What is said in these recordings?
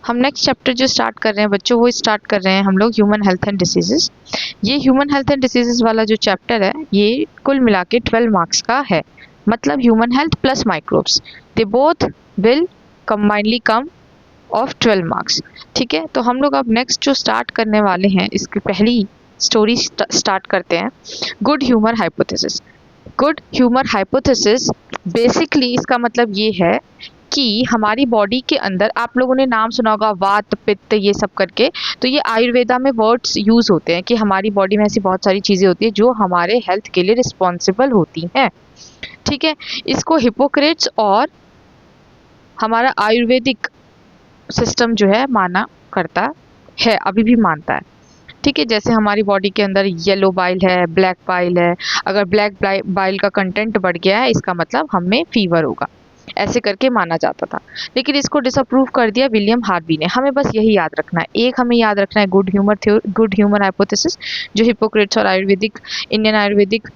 हम next chapter जो start कर रहे हैं बच्चों, वो स्टार्ट कर रहे हैं हम लोग ह्यूमन हेल्थ एंड डिसीजेस। ये ह्यूमन हेल्थ एंड डिसीजेस वाला जो चैप्टर है ये कुल मिला के 12 मार्क्स का है। मतलब human health plus microbes, they both will combinedly come of 12 marks. ठीक है, तो हम लोग अब नेक्स्ट जो स्टार्ट करने वाले हैं, इसकी पहली स्टोरी स्टार्ट करते हैं, good humour hypothesis. Good humour hypothesis basically इसका मतलब ये है कि हमारी बॉडी के अंदर, आप लोगों ने नाम सुना होगा वात पित्त ये सब करके, तो ये आयुर्वेदा में वर्ड्स यूज होते हैं कि हमारी बॉडी में ऐसी बहुत सारी चीज़ें होती है जो हमारे हेल्थ के लिए रिस्पॉन्सिबल होती हैं। ठीक है, इसको हिपोक्रेट्स और हमारा आयुर्वेदिक सिस्टम जो है माना करता है, अभी भी मानता है। ठीक है, जैसे हमारी बॉडी के अंदर येलो बाइल है, ब्लैक बाइल है, अगर ब्लैक बाइल का कंटेंट बढ़ गया है इसका मतलब हमें फीवर होगा, ऐसे करके माना जाता था। लेकिन इसको डिसअप्रूव कर दिया विलियम हार्वी ने। हमें बस यही याद रखना है, एक हमें याद रखना है गुड ह्यूमर हाइपोथेसिस, जो हिपोक्रेट्स और आयुर्वेदिक, इंडियन आयुर्वेदिक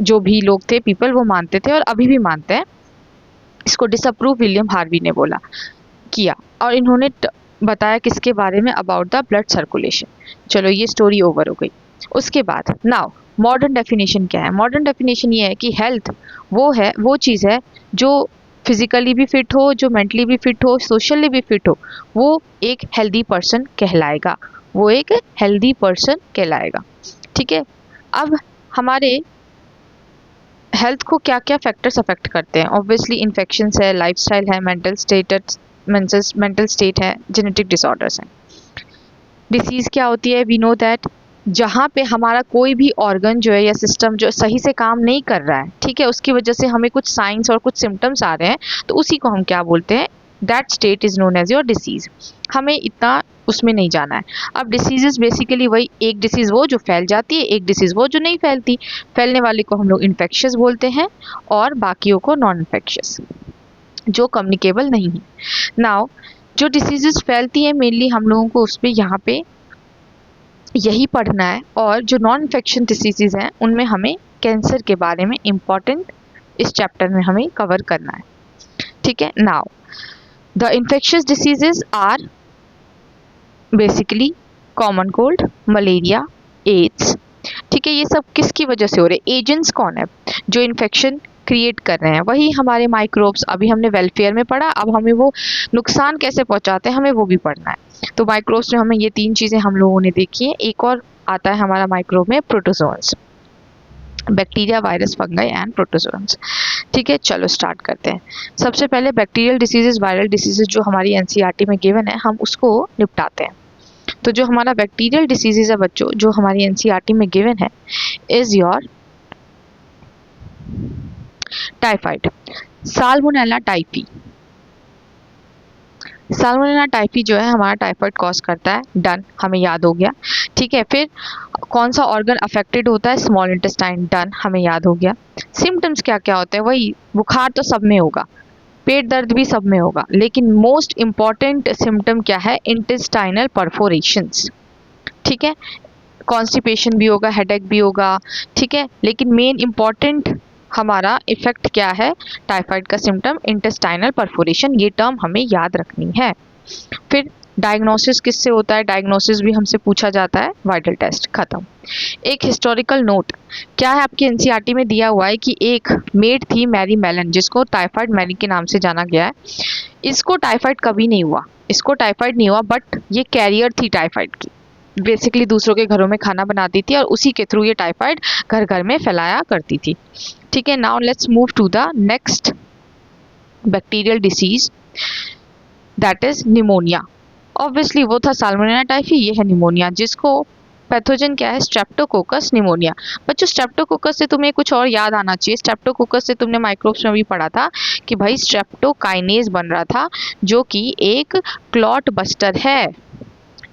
जो भी लोग थे पीपल, वो मानते थे और अभी भी मानते हैं। इसको डिसअप्रूव विलियम हार्वी ने बोला किया, और इन्होंने बताया किसके बारे में, अबाउट द ब्लड सर्कुलेशन। चलो ये स्टोरी ओवर हो गई। उसके बाद नाउ मॉडर्न डेफिनेशन क्या है? मॉडर्न डेफिनेशन ये है कि हेल्थ वो चीज़ है जो फिजिकली भी फिट हो, जो मेंटली भी फिट हो, सोशली भी फिट हो, वो एक हेल्दी पर्सन कहलाएगा, वो एक हेल्दी पर्सन कहलाएगा। ठीक है, अब हमारे हेल्थ को क्या क्या फैक्टर्स अफेक्ट करते हैं? ऑब्वियसली इन्फेक्शंस है, लाइफस्टाइल है, मेंटल स्टेट है, जेनेटिक डिसऑर्डर्स हैं। डिसीज़ क्या होती है? वी नो दैट जहाँ पे हमारा कोई भी ऑर्गन जो है या सिस्टम जो सही से काम नहीं कर रहा है, ठीक है, उसकी वजह से हमें कुछ साइंस और कुछ सिम्टम्स आ रहे हैं, तो उसी को हम क्या बोलते हैं? That state is known as your disease. हमें इतना उसमें नहीं जाना है। अब डिसीजेस बेसिकली वही, एक डिसीज़ वो जो फैल जाती है, एक डिसीज़ वो जो नहीं फैलती। फैलने वाले को हम लोग इन्फेक्शियस बोलते हैं और बाकियों को नॉन इन्फेक्शियस, जो कम्युनिकेबल नहीं है। नाउ जो डिसीजेस फैलती हैं मेनली हम लोगों को उस पर यहाँ पे यही पढ़ना है, और जो नॉन इन्फेक्शन डिसीजेज हैं उनमें हमें कैंसर के बारे में इम्पॉर्टेंट इस चैप्टर में हमें कवर करना है। ठीक है, now the infectious diseases are basically common cold, malaria, AIDS. ठीक है, ये सब किसकी वजह से हो रहे हैं? एजेंट्स कौन है जो इन्फेक्शन क्रिएट कर रहे हैं? वही हमारे माइक्रोब्स। अभी हमने वेलफेयर में पढ़ा, अब हमें वो नुकसान कैसे पहुंचाते हैं हमें वो भी पढ़ना है। तो माइक्रोब्स में हमें ये 3 चीज़ें हम लोगों ने देखी हैं। एक और आता है हमारा माइक्रोब में, protozoans, bacteria, virus, fungi and protozoans. ठीक है, चलो स्टार्ट करते हैं। सबसे पहले बैक्टीरियल डिसीजेज, वायरल डिसीजेज जो हमारी एनसीईआरटी में गिवन है, हम उसको निपटाते हैं। तो जो हमारा बैक्टीरियल डिसीजेज है बच्चों, जो हमारी एनसीईआरटी में गिवन है, is your typhoid, salmonella typhi. Salmonella typhi जो है हमारा टाइफाइड कॉज करता है, डन, हमें याद हो गया। ठीक है, फिर कौन सा ऑर्गन अफेक्टेड होता है? स्मॉल इंटेस्टाइन, डन, हमें याद हो गया। सिम्टम्स क्या क्या होते हैं? वही बुखार तो सब में होगा, पेट दर्द भी सब में होगा, लेकिन मोस्ट इम्पॉर्टेंट सिम्टम क्या है? इंटेस्टाइनल परफोरेशंस। ठीक है, कॉन्स्टिपेशन भी होगा, हेडेक भी होगा। ठीक है, लेकिन मेन इम्पॉर्टेंट हमारा इफेक्ट क्या है? टाइफाइड का सिम्टम इंटेस्टाइनल परफोरेशन, ये टर्म हमें याद रखनी है। फिर डायग्नोसिस किससे होता है? डायग्नोसिस भी हमसे पूछा जाता है, वाइटल टेस्ट, खत्म। एक हिस्टोरिकल नोट क्या है आपकी एनसीईआरटी में दिया हुआ है कि एक मेड थी मैरी मेलन, जिसको टाइफाइड मैरी के नाम से जाना गया है। इसको टाइफाइड कभी नहीं हुआ, इसको टाइफाइड नहीं हुआ, बट ये कैरियर थी टाइफाइड की। बेसिकली दूसरों के घरों में खाना बनाती थी और उसी के थ्रू ये टाइफाइड घर घर में फैलाया करती थी। ठीक है, now let's move to the next bacterial disease, that is pneumonia. Obviously वो था साल्मोनेला टाइफी, ये है निमोनिया, जिसको पैथोजन क्या है? Streptococcus pneumonia. बच्चों स्ट्रेप्टोकोकस से तुम्हें कुछ और याद आना चाहिए। स्ट्रेप्टोकोकस से तुमने माइक्रोब्स में भी पढ़ा था कि भाई स्ट्रेप्टोकाइनेज बन रहा था, जो कि एक क्लॉट बस्टर है,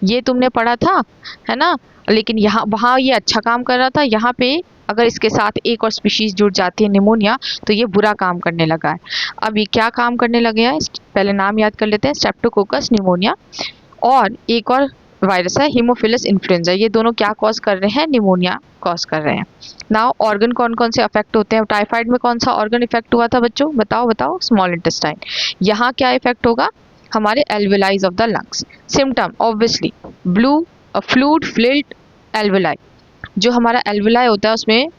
ये तुमने पढ़ा था, है ना। लेकिन यहाँ वहाँ ये अच्छा काम कर रहा था, यहाँ पे अगर इसके साथ एक और स्पीशीज जुड़ जाती है निमोनिया, तो ये बुरा काम करने लगा है। अब ये क्या काम करने लगे हैं? पहले नाम याद कर लेते हैं, स्ट्रेप्टोकोकस निमोनिया, और एक और वायरस है हीमोफिलस इन्फ्लुएंजा। ये दोनों क्या कॉज कर रहे हैं? निमोनिया कॉज कर रहे हैं। नाउ ऑर्गन कौन कौन से अफेक्ट होते हैं? टाइफाइड में कौन सा ऑर्गन इफेक्ट हुआ था बच्चों? बताओ बताओ। Small intestine. यहाँ क्या इफेक्ट होगा? हमारे alveoli of the lungs. Symptom obviously blue fluid filled alveoli, जो हमारा एल्वेलाई होता है उसमें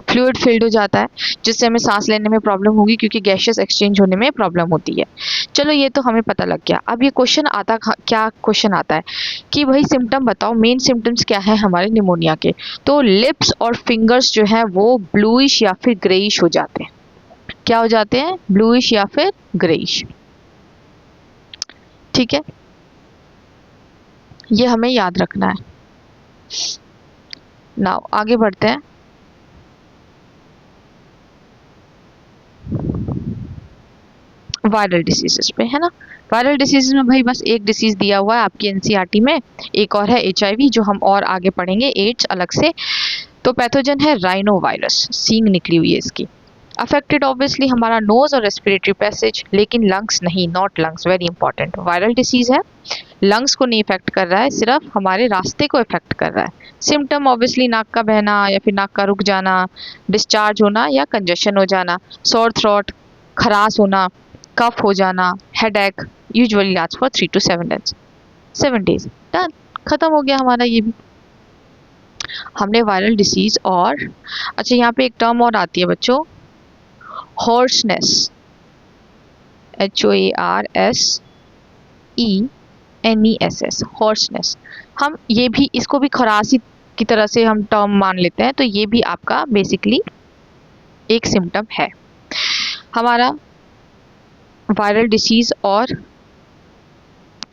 फ्लूइड फिल्ड हो जाता है, जिससे हमें सांस लेने में प्रॉब्लम होगी क्योंकि गैसेस एक्सचेंज होने में प्रॉब्लम होती है। चलो ये तो हमें पता लग गया। अब ये क्वेश्चन आता क्या क्वेश्चन आता है कि भाई सिम्टम बताओ, मेन सिम्टम्स क्या है हमारे निमोनिया के। तो लिप्स और फिंगर्स जो है वो ब्लूइश या फिर ग्रेइश हो जाते हैं। क्या हो जाते हैं? ब्लूइश या फिर ग्रेइश। ठीक है, ये हमें याद रखना है। नाउ आगे बढ़ते हैं। वायरल डिसीजेस पे, है ना। वायरल डिसीजेस में भाई बस एक डिसीज दिया हुआ है आपकी एनसीईआरटी में, एक और है एचआईवी, जो हम और आगे पढ़ेंगे, एड्स अलग से। तो पैथोजन है राइनो वायरस, सींग निकली हुई है इसकी। अफेक्टेड ऑब्वियसली हमारा नोज और रेस्पिरेटरी पैसेज, लेकिन लंग्स नहीं, not lungs, very important. Viral disease है, लंग्स को नहीं इफेक्ट कर रहा है, सिर्फ हमारे रास्ते को इफेक्ट कर रहा है। सिम्टम ऑब्वियसली नाक का बहना या फिर नाक का रुक जाना, डिस्चार्ज होना या कंजेशन हो जाना, सोर थ्रोट, खराश होना, कफ हो जाना, headache, usually last for 3 to 7 days। Done, खत्म हो गया हमारा ये भी। हमने वायरल डिसीज और अच्छा यहाँ पे एक टर्म और आती है बच्चों, हॉर्सनेस, HOARSENESS, हॉर्सनेस। हम ये भी, इसको भी खराशी की तरह से हम टर्म मान लेते हैं, तो ये भी आपका बेसिकली एक सिम्टम है। हमारा वायरल डिसीज और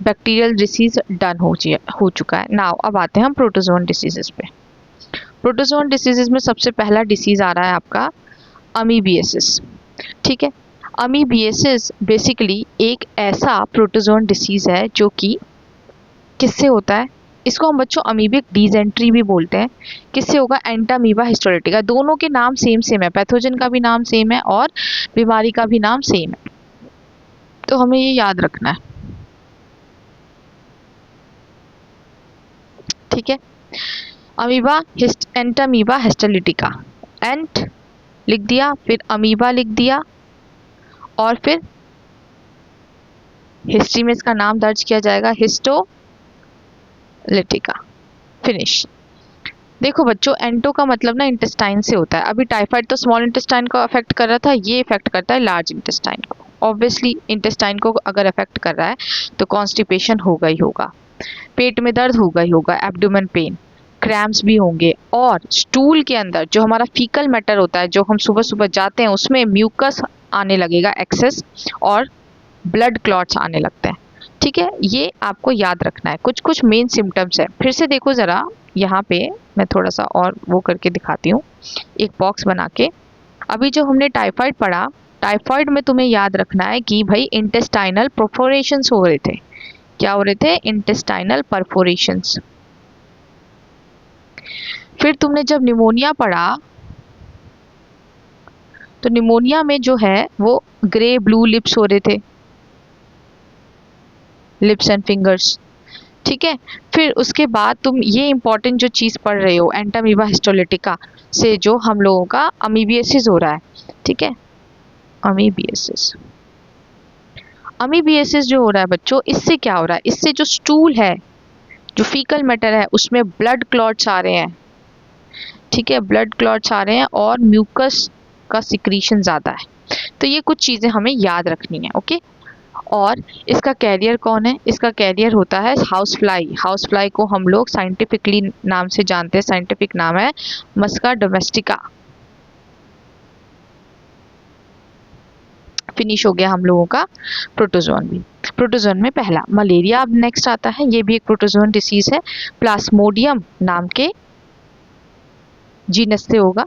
बैक्टीरियल डिसीज डन हो चुका है। नाउ अब आते हैं हम प्रोटोजोन डिसीजेस पे। प्रोटोजोन डिसीजेस में सबसे पहला डिसीज आ रहा है आपका अमीबियासिस। ठीक है, अमीबियासिस बेसिकली एक ऐसा प्रोटोजोन डिसीज है जो कि किससे होता है, इसको हम बच्चों अमीबिक डिसेंट्री भी बोलते हैं। किससे होगा? Entamoeba histolytica. दोनों के नाम सेम सेम है, पैथोजन का भी नाम सेम है और बीमारी का भी नाम सेम है, तो हमें ये याद रखना है। ठीक है, अमीबा एंटामीबा हिस्टोलिटिका, एंट लिख दिया, फिर अमीबा लिख दिया, और फिर हिस्ट्री में इसका नाम दर्ज किया जाएगा हिस्टोलिटिका। फिनिश। देखो बच्चों, एंटो का मतलब ना इंटेस्टाइन से होता है। अभी टाइफाइड तो स्मॉल इंटेस्टाइन को अफेक्ट कर रहा था, ये इफेक्ट करता है लार्ज इंटेस्टाइन को। ऑब्वियसली इंटेस्टाइन को अगर अफेक्ट कर रहा है तो कॉन्स्टिपेशन होगा ही होगा, पेट में दर्द होगा ही होगा, एब्डोमेन पेन, क्रैम्प्स भी होंगे, और स्टूल के अंदर जो हमारा फीकल मैटर होता है, जो हम सुबह सुबह जाते हैं, उसमें म्यूकस आने लगेगा एक्सेस, और ब्लड क्लॉट्स आने लगते हैं। ठीक है, ये आपको याद रखना है। कुछ कुछ मेन सिम्टम्स है, फिर से देखो ज़रा, यहाँ पे मैं थोड़ा सा और वो करके दिखाती हूँ, एक बॉक्स बना के। अभी जो हमने टाइफाइड पढ़ा, टाइफाइड में तुम्हें याद रखना है कि भाई इंटेस्टाइनल परफोरेशंस हो रहे थे। क्या हो रहे थे? इंटेस्टाइनल परफोरेशंस। फिर तुमने जब निमोनिया पढ़ा, तो निमोनिया में जो है वो ग्रे ब्लू लिप्स हो रहे थे, लिप्स एंड फिंगर्स। ठीक है, फिर उसके बाद तुम ये इंपॉर्टेंट जो चीज़ पढ़ रहे हो, एंटामीबा हिस्टोलिटिका से जो हम लोगों का अमीबियासिस हो रहा है। ठीक है, अमीबियासिस, अमीबियासिस जो हो रहा है बच्चों, इससे क्या हो रहा है? इससे जो स्टूल है, जो फीकल मैटर है, उसमें ब्लड क्लॉट्स आ रहे हैं। ठीक है, ब्लड क्लॉट्स आ रहे हैं और म्यूकस का सिक्रीशन ज़्यादा है। तो ये कुछ चीज़ें हमें याद रखनी है। ओके, और इसका कैरियर कौन है? इसका कैरियर होता है हाउस फ्लाई। हाउस फ्लाई को हम लोग साइंटिफिकली नाम से जानते हैं, साइंटिफिक नाम है मस्का डोमेस्टिका। फिनिश हो गया हम लोगों का प्रोटोजोन भी। प्रोटोजोन में पहला मलेरिया अब नेक्स्ट आता है, ये भी एक प्रोटोजोन डिसीज है, प्लाज्मोडियम नाम के जीनस से होगा,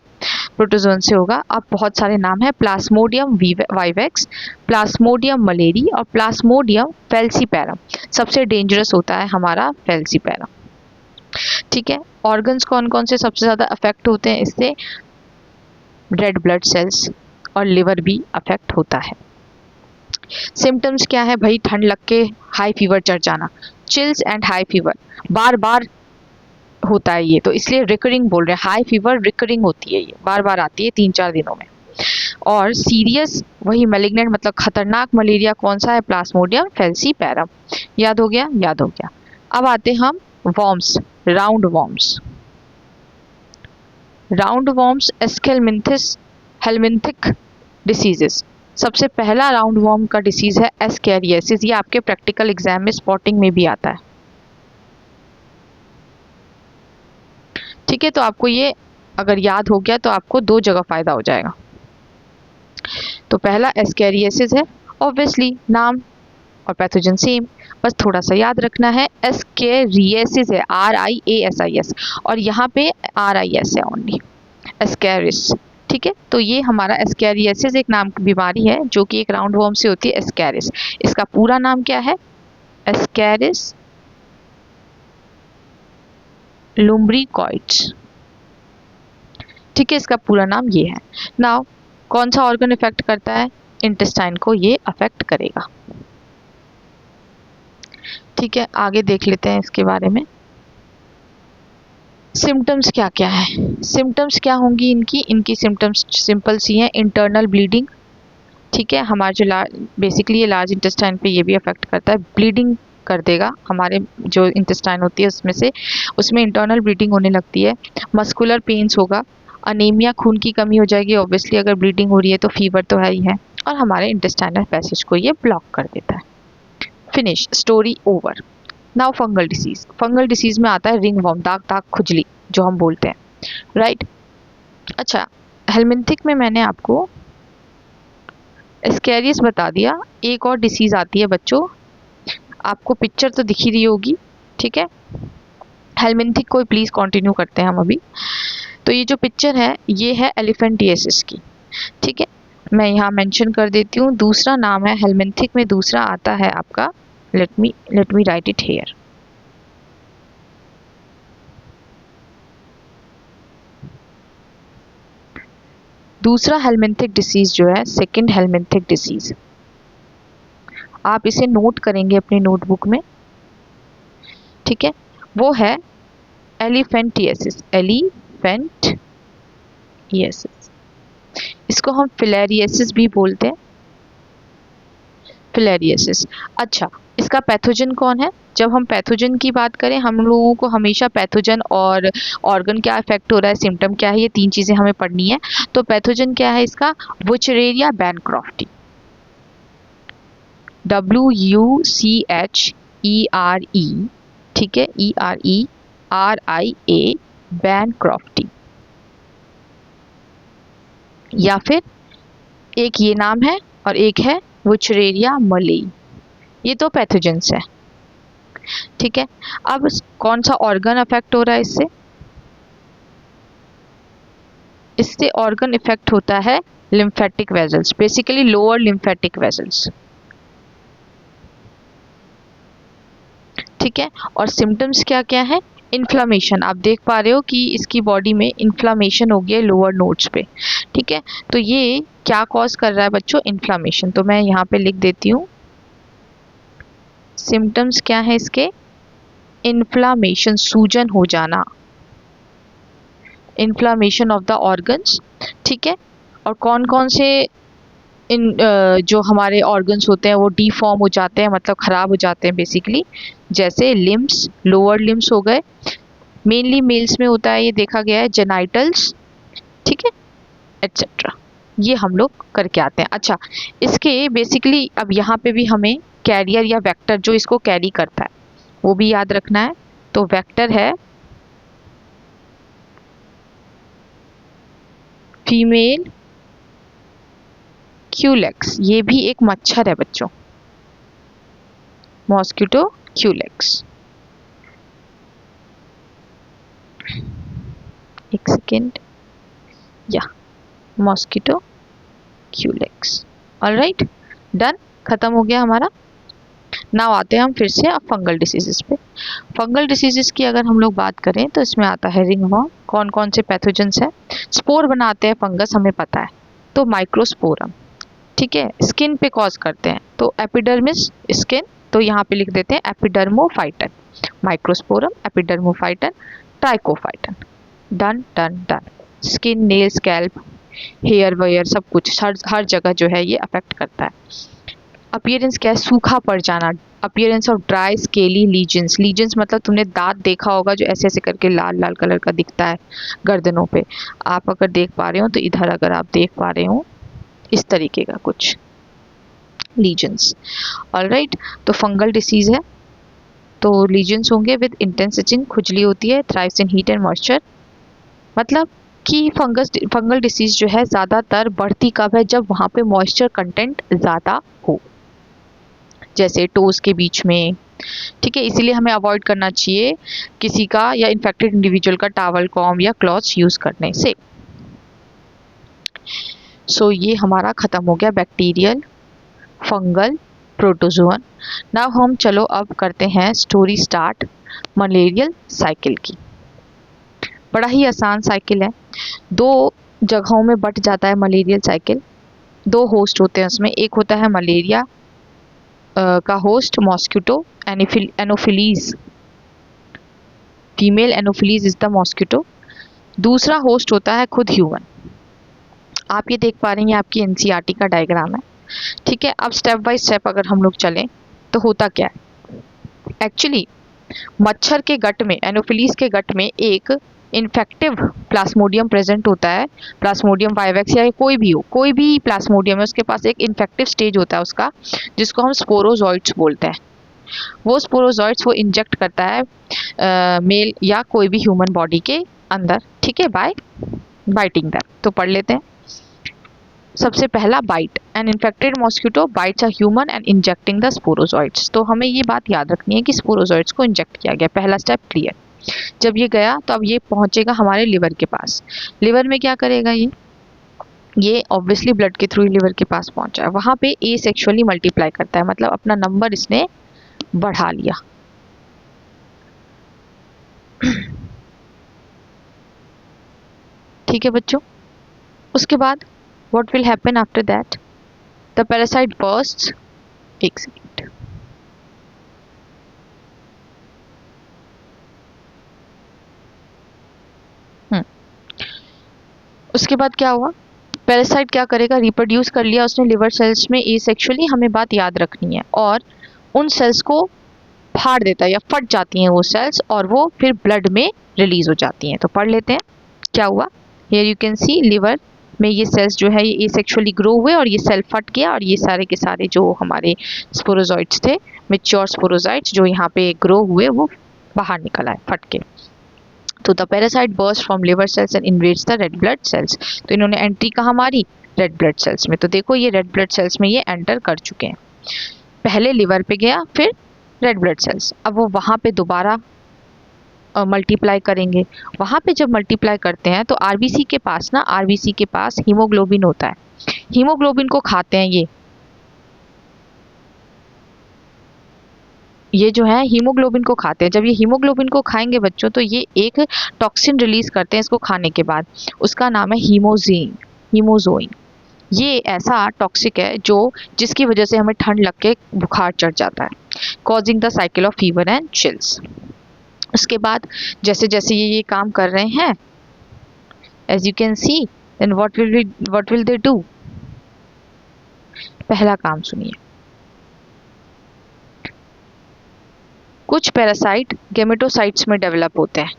प्रोटोजोन से होगा। अब बहुत सारे नाम है, प्लाज्मोडियम वाइवेक्स, प्लाज्मोडियम मलेरी और प्लाज्मोडियम फेल्सीपैरम। सबसे डेंजरस होता है हमारा फेल्सीपैरम। ठीक है, ऑर्गन्स कौन कौन से सबसे ज़्यादा अफेक्ट होते हैं इससे? रेड ब्लड सेल्स और लिवर भी अफेक्ट होता है। सिम्टम्स क्या है भाई? ठंड लग के हाई फीवर चढ़ जाना, चिल्स एंड हाई फीवर, बार बार होता है ये, तो इसलिए रिकरिंग बोल रहे हैं। हाई फीवर रिकरिंग होती है, ये बार बार आती है 3-4 दिनों में। और सीरियस वही मैलिग्नेंट मतलब खतरनाक मलेरिया कौन सा है, प्लाज्मोडियम फैल्सीपैरम। याद हो गया, याद हो गया। अब आते हम worms, round worms. Round worms aschelminthes helminthic diseases. सबसे पहला राउंड वॉर्म का डिसीज है एस्कैरियासिस। ये आपके प्रैक्टिकल एग्जाम में स्पॉटिंग में भी आता है। ठीक है, तो आपको ये अगर याद हो गया तो आपको दो जगह फायदा हो जाएगा। तो पहला एस्कैरियासिस है, ऑब्वियसली नाम और पैथोजन सेम, बस थोड़ा सा याद रखना है। एस्कैरियासिस है, RIASIS, और यहाँ पे RIS है ओनली, एस्कैरिस। ठीक है, तो ये हमारा एस्कैरियासिस एक नाम की बीमारी है जो कि एक राउंड वॉर्म से होती है, एस्कैरिस। इसका पूरा नाम क्या है, एस्कैरिस लुम्ब्रिकॉइड्स। ठीक है, इसका पूरा नाम ये है। नाउ कौन सा ऑर्गन इफेक्ट करता है, इंटेस्टाइन को ये अफेक्ट करेगा। ठीक है, आगे देख लेते हैं इसके बारे में। सिम्टम्स क्या क्या है, सिम्टम्स क्या होंगी इनकी सिम्टम्स सिंपल सी हैं, इंटरनल ब्लीडिंग। ठीक है, हमारे जो बेसिकली ये लार्ज इंटेस्टाइन पे ये भी अफेक्ट करता है, ब्लीडिंग कर देगा हमारे जो इंटेस्टाइन होती है उसमें इंटरनल ब्लीडिंग होने लगती है। मस्कुलर पेन्स होगा, अनीमिया खून की कमी हो जाएगी, ऑब्वियसली अगर ब्लीडिंग हो रही है तो फीवर तो है ही है, और हमारे इंटेस्टाइनल पैसेज को ये ब्लॉक कर देता है। Finish, story over. Now fungal disease. Fungal disease में आता है रिंग वॉर्म, दाग दाग खुजली जो हम बोलते हैं, राइट। अच्छा, हेलमिंथिक में मैंने आपको एस्कैरियस बता दिया। एक और डिसीज आती है बच्चों, आपको पिक्चर तो दिख ही रही होगी। ठीक है, हेलमिंथिक को प्लीज कंटिन्यू करते हैं हम अभी। तो ये जो पिक्चर है ये है एलिफेंटिएसिस की। ठीक है, मैं यहाँ मेंशन कर देती हूँ, दूसरा नाम है हेलमिंथिक में, दूसरा आता है आपका, let me right it here. दूसरा हेलमिंथिक डिसीज जो है, सेकंड हेलमिंथिक डिसीज, आप इसे नोट करेंगे अपनी नोटबुक में। ठीक है, वो है एलिफेंटिएसिस, एलिफेंटिएसिस। इसको हम फिलेरिएसिस भी बोलते हैं, फिलेरिएसिस। अच्छा, इसका पैथोजन कौन है, जब हम पैथोजन की बात करें हम लोगों को हमेशा पैथोजन और ऑर्गन क्या इफेक्ट हो रहा है, सिम्टम क्या है, ये तीन चीजें हमें पढ़नी है। तो पैथोजन क्या है इसका, वुचरेरिया बैनक्रॉफ्टी, WUCHERE, ठीक है, ERERIA, बैनक्रॉफ्टी। या फिर एक ये नाम है और एक है वुचरेरिया मलेई, ये तो पैथोजेंस है। ठीक है, अब कौन सा ऑर्गन अफेक्ट हो रहा है इससे ऑर्गन इफेक्ट होता है lymphatic vessels, basically lower lymphatic vessels. ठीक है, और सिम्टम्स क्या क्या है, इन्फ्लामेशन, आप देख पा रहे हो कि इसकी बॉडी में इन्फ्लामेशन हो गया लोअर नोड्स पे। ठीक है, तो ये क्या कॉज कर रहा है बच्चों, इन्फ्लामेशन। तो मैं यहाँ पे लिख देती हूँ, सिम्टम्स क्या है इसके, इन्फ्लामेशन, सूजन हो जाना, इन्फ्लामेशन ऑफ द ऑर्गन्स। ठीक है, और कौन कौन से जो हमारे ऑर्गन्स होते हैं वो डीफॉर्म हो जाते हैं, मतलब खराब हो जाते हैं बेसिकली, जैसे लिम्स, लोअर लिम्स हो गए, मेनली मेल्स में होता है ये देखा गया है, जेनाइटल्स, ठीक है, एट्सेट्रा, ये हम लोग करके आते हैं। अच्छा, इसके बेसिकली अब यहाँ पे भी हमें कैरियर या वेक्टर जो इसको कैरी करता है वो भी याद रखना है। तो वेक्टर है फीमेल क्यूलेक्स, ये भी एक मच्छर है बच्चों, मॉस्किटो क्यूलेक्स। एक सेकेंड, या मॉस्किटो क्यूलेक्स। ऑलराइट, डन, खत्म हो गया हमारा। नाउ आते हैं हम फिर से अब फंगल डिसीजेस पे। फंगल डिसीजेस की अगर हम लोग बात करें तो इसमें आता है रिंगवॉर्म। कौन कौन से पैथोजेंस है, स्पोर बनाते हैं फंगस, हमें पता है, तो माइक्रोस्पोरम। ठीक है, स्किन पे कॉज करते हैं तो एपिडर्मिस, स्किन, तो यहाँ पे लिख देते हैं epidermophyton, microsporum, epidermophyton, trichophyton. Done done done, skin, nail, scalp, hair where सब कुछ, हर जगह जो है ये अफेक्ट करता है। अपीयरेंस क्या है, सूखा पड़ जाना, appearance of dry scaly lesions. Lesions मतलब तुमने दांत देखा होगा जो ऐसे ऐसे करके लाल लाल कलर का दिखता है गर्दनों पे। आप अगर देख पा रहे हो तो इधर अगर आप देख पा रहे हो इस तरीके का कुछ लीजन्स। ऑलराइट, तो फंगल डिसीज है, तो लीजन्स होंगे विद इंटेंस इचिंग, खुजली होती है, thrives in heat and moisture. मतलब कि फंगल डिसीज जो है ज़्यादातर बढ़ती कब है, जब वहाँ पे मॉइस्चर कंटेंट ज़्यादा हो, जैसे टोज के बीच में। ठीक है, इसीलिए हमें अवॉइड करना चाहिए किसी का या इन्फेक्टेड इंडिविजुअल का टावल, कॉम या क्लॉथ्स यूज़ करने से। सो ये हमारा ख़त्म हो गया बैक्टीरियल, फंगल, प्रोटोजोअन। नाउ हम चलो अब करते हैं स्टोरी स्टार्ट मलेरियल साइकिल की। बड़ा ही आसान साइकिल है, 2 जगहों में बट जाता है मलेरियल साइकिल। 2 होस्ट होते हैं उसमें, एक होता है मलेरिया का host mosquito anopheles, female anopheles is the mosquito. दूसरा होस्ट होता है खुद ह्यूमन। आप ये देख पा रहे हैं, आपकी एनसीईआरटी का डायग्राम है। ठीक है, अब स्टेप बाय स्टेप अगर हम लोग चलें तो होता क्या है, एक्चुअली मच्छर के गट में, एनोफिलीज के गट में एक इन्फेक्टिव प्लाज्मोडियम प्रेजेंट होता है। प्लाज्मोडियम वाइवेक्स या कोई भी हो, कोई भी प्लाज्मोडियम है, उसके पास एक इन्फेक्टिव स्टेज होता है उसका, जिसको हम स्पोरोजोइट्स बोलते हैं। वो स्पोरोजोइट्स वो इंजेक्ट करता है मेल या कोई भी ह्यूमन बॉडी के अंदर। ठीक है, बाय बाइटिंग दैम। तो पढ़ लेते हैं। सबसे पहला bite, an infected mosquito bites a human and injecting the sporozoites. तो हमें ये बात याद रखनी है कि स्पोरोजोइट्स को इंजेक्ट किया गया, पहला स्टेप क्लियर। जब ये गया तो अब ये पहुंचेगा हमारे लिवर के पास। लिवर में क्या करेगा, ये ऑब्वियसली ब्लड के थ्रू लिवर के पास पहुंचा है, वहां पे ए सेक्सुअली मल्टीप्लाई करता है, मतलब अपना नंबर इसने बढ़ा लिया। ठीक है बच्चों, उसके बाद what will happen after that, the parasite bursts। एक सेकेंड, उसके बाद क्या हुआ, पैरासाइट क्या करेगा, रिप्रोड्यूस कर लिया उसने लिवर सेल्स में एसेक्सुअली, हमें बात याद रखनी है, और उन सेल्स को फाड़ देता है या फट जाती हैं वो सेल्स, और वो फिर ब्लड में रिलीज हो जाती हैं। तो पढ़ लेते हैं क्या हुआ। Here you can C liver में ये सेल्स जो है ये एसेक्सुअली ग्रो हुए और ये सेल फट गया, और ये सारे के सारे जो हमारे स्पोरोजॉइट्स थे, मेच्योर स्पोरोजॉइट्स जो यहाँ पे ग्रो हुए, वो बाहर निकल आए फट के। तो the parasite burst from liver cells and invades the red blood cells. तो इन्होंने एंट्री कहाँ मारी, रेड ब्लड सेल्स में। तो देखो ये रेड ब्लड सेल्स में ये एंटर कर चुके हैं, पहले लिवर पे गया फिर रेड ब्लड सेल्स। अब वो वहाँ पे दोबारा मल्टीप्लाई करेंगे। वहाँ पे जब मल्टीप्लाई करते हैं तो आरबीसी के पास ना, आरबीसी के पास हीमोग्लोबिन होता है, हीमोग्लोबिन को खाते हैं ये जो है हीमोग्लोबिन को खाते हैं। जब ये हीमोग्लोबिन को खाएंगे बच्चों, तो ये एक टॉक्सिन रिलीज करते हैं इसको खाने के बाद, उसका नाम है हीमोजोइन। ये ऐसा टॉक्सिक है जो जिसकी वजह से हमें ठंड लग के बुखार चढ़ जाता है, causing the cycle of fever and chills. उसके बाद जैसे जैसे ये काम कर रहे हैं, as you can see, then what will they do. पहला काम सुनिए, कुछ पैरासाइट गेमेटोसाइट्स में डेवलप होते हैं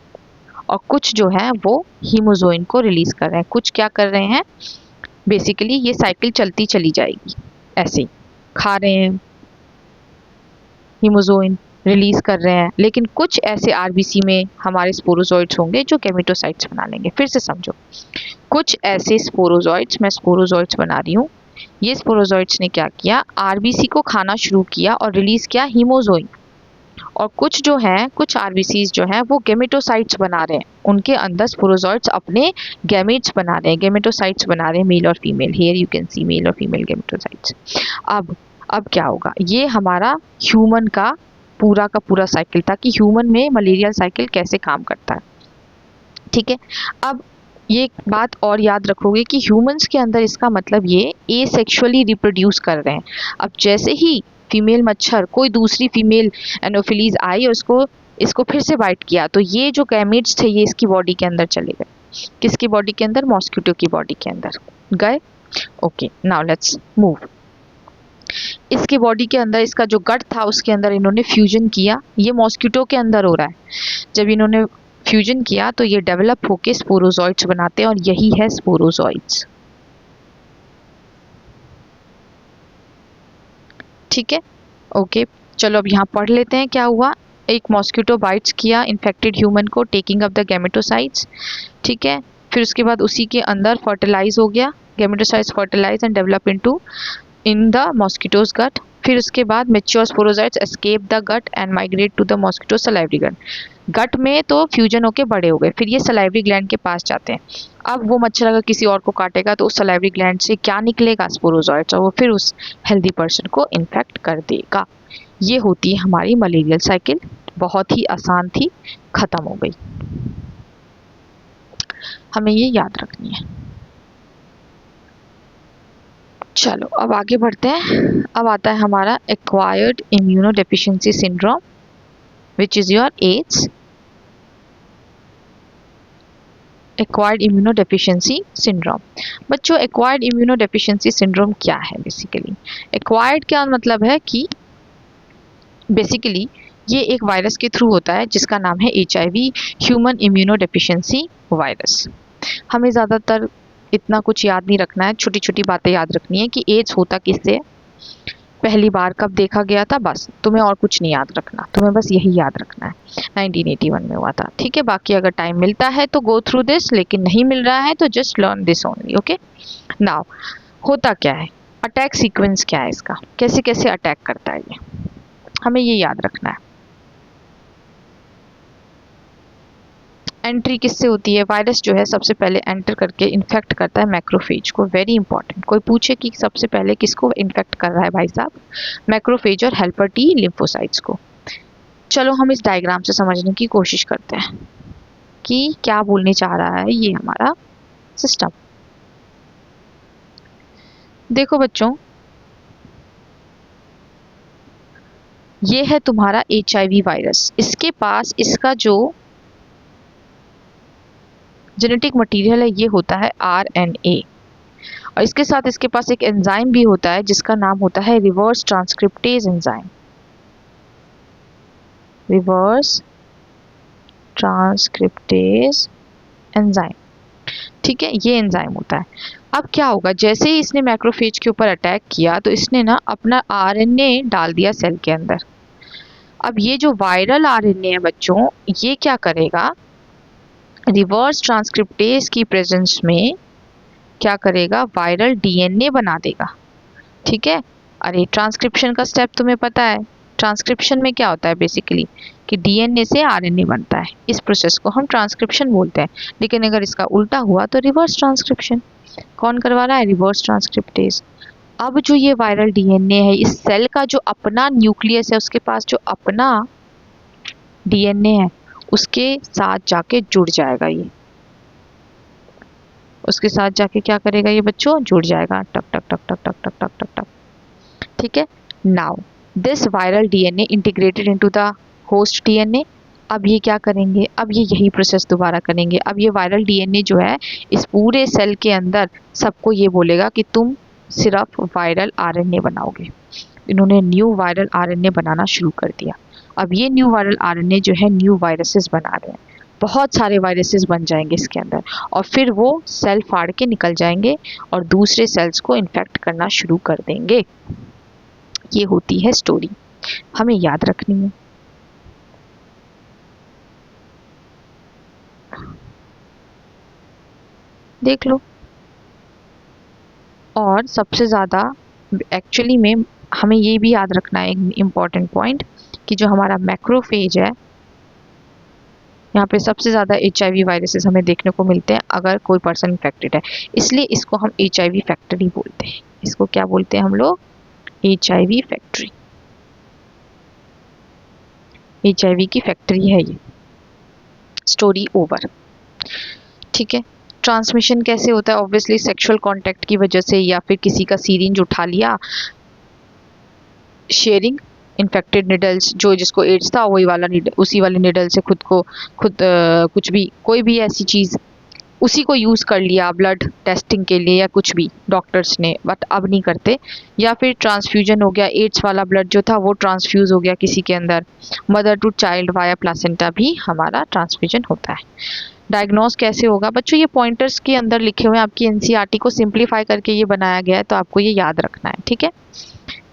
और कुछ जो है वो हीमोजोइन को रिलीज कर रहे हैं। कुछ क्या कर रहे हैं, बेसिकली ये साइकिल चलती चली जाएगी, ऐसे ही खा रहे हैं, हीमोजोइन रिलीज कर रहे हैं, लेकिन कुछ ऐसे आरबीसी में हमारे स्पोरोजॉइट्स होंगे जो गेमेटोसाइट्स बना लेंगे। फिर से समझो, कुछ ऐसे स्पोरोजॉइट्स, मैं स्पोरोजॉइट्स बना रही हूँ, ये स्पोरोजॉइट्स ने क्या किया, आरबीसी को खाना शुरू किया और रिलीज किया हीमोजोइन। और कुछ जो हैं, कुछ आरबीसीज जो हैं वो गेमेटोसाइट्स बना रहे हैं, उनके अंदर स्पोरोजॉइट्स अपने गैमेट्स बना रहे हैं, गेमेटोसाइट्स बना रहे हैं, मेल और female. Here you can see male और फीमेल गेमेटोसाइट्स। अब क्या होगा, ये हमारा ह्यूमन का पूरा साइकिल था कि ह्यूमन में मलेरियल साइकिल कैसे काम करता है। ठीक है, अब ये बात और याद रखोगे कि ह्यूमंस के अंदर इसका मतलब ये एसेक्सुअली रिप्रोड्यूस कर रहे हैं। अब जैसे ही फीमेल मच्छर कोई दूसरी फीमेल एनोफिलीज आई और इसको फिर से बाइट किया, तो ये जो गैमेट्स थे ये इसकी बॉडी के अंदर चले गए। किसकी बॉडी के अंदर? मॉस्किटो की बॉडी के अंदर गए। Okay, now let's move. इसकी बॉडी के अंदर इसका जो गट था उसके अंदर इन्होंने फ्यूजन किया। ये मॉस्किटो के अंदर हो रहा है। जब इन्होंने फ्यूजन किया तो ये डेवलप होके स्पोरोजॉइट्स बनाते हैं और यही है स्पोरोजॉइट्स। ठीक है, ओके। चलो अब यहाँ पढ़ लेते हैं क्या हुआ। एक मॉस्किटो बाइट्स किया इन्फेक्टेड ह्यूमन को, टेकिंग अप द गैमेटोसाइट्स। ठीक है, फिर उसके बाद उसी के अंदर फर्टिलाइज हो गया, gametocytes fertilize and develop into in the mosquito's gut. फिर उसके बाद mature sporozoites escape the gut and migrate to the mosquito salivary gland. Gut में तो फ्यूजन होके बड़े हो गए, फिर ये सलाइवरी ग्लैंड के पास जाते हैं। अब वो मच्छर अगर किसी और को काटेगा तो उस सलाइवरी ग्लैंड से क्या निकलेगा? स्पोरोजॉइट्स, और वो फिर उस हेल्दी पर्सन को इन्फेक्ट कर देगा। ये होती है हमारी मलेरियल साइकिल। बहुत ही आसान थी, खत्म हो गई। हमें ये याद रखनी है। चलो अब आगे बढ़ते हैं। अब आता है हमारा acquired immunodeficiency syndrome which is your AIDS. Acquired immunodeficiency syndrome. बच्चों, एक्वायर्ड इम्यूनोडेफिशिएंसी सिंड्रोम क्या है? बेसिकली एक्वायर्ड क्या मतलब है कि बेसिकली ये एक वायरस के थ्रू होता है जिसका नाम है HIV, ह्यूमन इम्यूनोडेफिशिएंसी वायरस। हमें ज़्यादातर इतना कुछ याद नहीं रखना है, छोटी छोटी बातें याद रखनी है कि एड्स होता किससे, पहली बार कब देखा गया था, बस। तुम्हें और कुछ नहीं याद रखना, तुम्हें बस यही याद रखना है। 1981 में हुआ था। ठीक है, बाकी अगर टाइम मिलता है तो गो थ्रू दिस, लेकिन नहीं मिल रहा है तो just learn this only. Okay, now होता क्या है, अटैक सीक्वेंस क्या है इसका, कैसे कैसे अटैक करता है ये, हमें ये याद रखना है। एंट्री किससे होती है? वायरस जो है सबसे पहले एंटर करके इन्फेक्ट करता है मैक्रोफेज को। वेरी इंपॉर्टेंट, कोई पूछे कि सबसे पहले किसको इन्फेक्ट कर रहा है भाई साहब? मैक्रोफेज और हेल्पर टी लिम्फोसाइट्स को। चलो हम इस डायग्राम से समझने की कोशिश करते हैं कि क्या बोलने चाह रहा है ये हमारा सिस्टम। देखो बच्चों, ये है तुम्हारा HIV वायरस। इसके पास इसका जो जेनेटिक मटेरियल है ये होता है RNA, और इसके साथ इसके पास एक एंजाइम भी होता है जिसका नाम होता है reverse transcriptase enzyme. Reverse transcriptase enzyme, ठीक है, ये एंजाइम होता है। अब क्या होगा, जैसे ही इसने मैक्रोफेज के ऊपर अटैक किया तो इसने ना अपना RNA डाल दिया सेल के अंदर। अब ये जो वायरल RNA है बच्चों, ये क्या करेगा, रिवर्स ट्रांसक्रिप्टेज की प्रेजेंस में क्या करेगा, वायरल DNA बना देगा। ठीक है, अरे ट्रांसक्रिप्शन का स्टेप तुम्हें पता है, ट्रांसक्रिप्शन में क्या होता है बेसिकली कि DNA से RNA बनता है। इस प्रोसेस को हम ट्रांसक्रिप्शन बोलते हैं, लेकिन अगर इसका उल्टा हुआ तो रिवर्स ट्रांसक्रिप्शन। कौन करवा रहा है? Reverse transcriptase. अब जो ये वायरल DNA है, इस सेल का जो अपना न्यूक्लियस है, उसके पास जो अपना DNA है, उसके साथ जाके जुड़ जाएगा। ये उसके साथ जाके क्या करेगा ये बच्चों, जुड़ जाएगा, टक टक टक टक टक टक टक टक टक। ठीक है, now this viral DNA integrated into the host DNA। अब ये क्या करेंगे, अब ये यही प्रोसेस दोबारा करेंगे। अब ये वायरल DNA जो है इस पूरे सेल के अंदर सबको ये बोलेगा कि तुम सिर्फ वायरल RNA बनाओगे। इन्होंने न्यू वायरल RNA बनाना शुरू कर दिया। अब ये न्यू वायरल RNA जो है न्यू वायरसेस बना रहे हैं, बहुत सारे वायरसेस बन जाएंगे इसके अंदर, और फिर वो सेल फाड़ के निकल जाएंगे और दूसरे सेल्स को इन्फेक्ट करना शुरू कर देंगे। ये होती है स्टोरी, हमें याद रखनी है। देख लो, और सबसे ज़्यादा एक्चुअली में हमें ये भी याद रखना है एक इम्पॉर्टेंट पॉइंट कि जो हमारा मैक्रोफेज है, यहाँ पे सबसे ज़्यादा HIV वायरसेस हमें देखने को मिलते हैं अगर कोई पर्सन इन्फेक्टेड है, इसलिए इसको हम HIV फैक्ट्री बोलते हैं। इसको क्या बोलते हैं हम लोग? HIV factory. HIV की फैक्ट्री है ये। Story over. ठीक है, ट्रांसमिशन कैसे होता है? ऑब्वियसली सेक्सुअल कांटेक्ट की वजह से, या फिर किसी का सीरिंज उठा लिया, शेयरिंग इन्फेक्टेड निडल्स, जो जिसको एड्स था वही वाला उसी वाले निडल से खुद कुछ भी, कोई भी ऐसी चीज़ उसी को यूज़ कर लिया ब्लड टेस्टिंग के लिए या कुछ भी डॉक्टर्स ने, बट अब नहीं करते। या फिर ट्रांसफ्यूजन हो गया, एड्स वाला ब्लड जो था वो ट्रांसफ्यूज हो गया किसी के अंदर, mother to child via placenta भी हमारा ट्रांसफ्यूजन होता है। डायग्नोस कैसे होगा बच्चों, ये पॉइंटर्स के अंदर लिखे हुए हैं, आपकी एनसीईआरटी को सिंप्लीफाई करके ये बनाया गया है, तो आपको ये याद रखना है, ठीक है।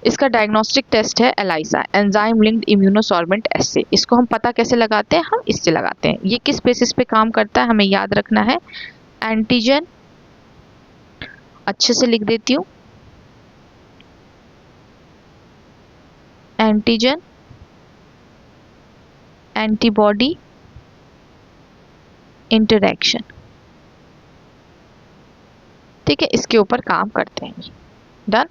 इसका डायग्नोस्टिक टेस्ट है एलाइसा, एंजाइम लिंक्ड इम्यूनोसॉर्बेंट एस्से। इसको हम पता कैसे लगाते हैं, हम इससे लगाते हैं। ये किस बेसिस पे काम करता है हमें याद रखना है, एंटीजन, अच्छे से लिख देती हूँ, एंटीजन, एंटीबॉडी इंटरैक्शन, ठीक है, इसके ऊपर काम करते हैं। डन।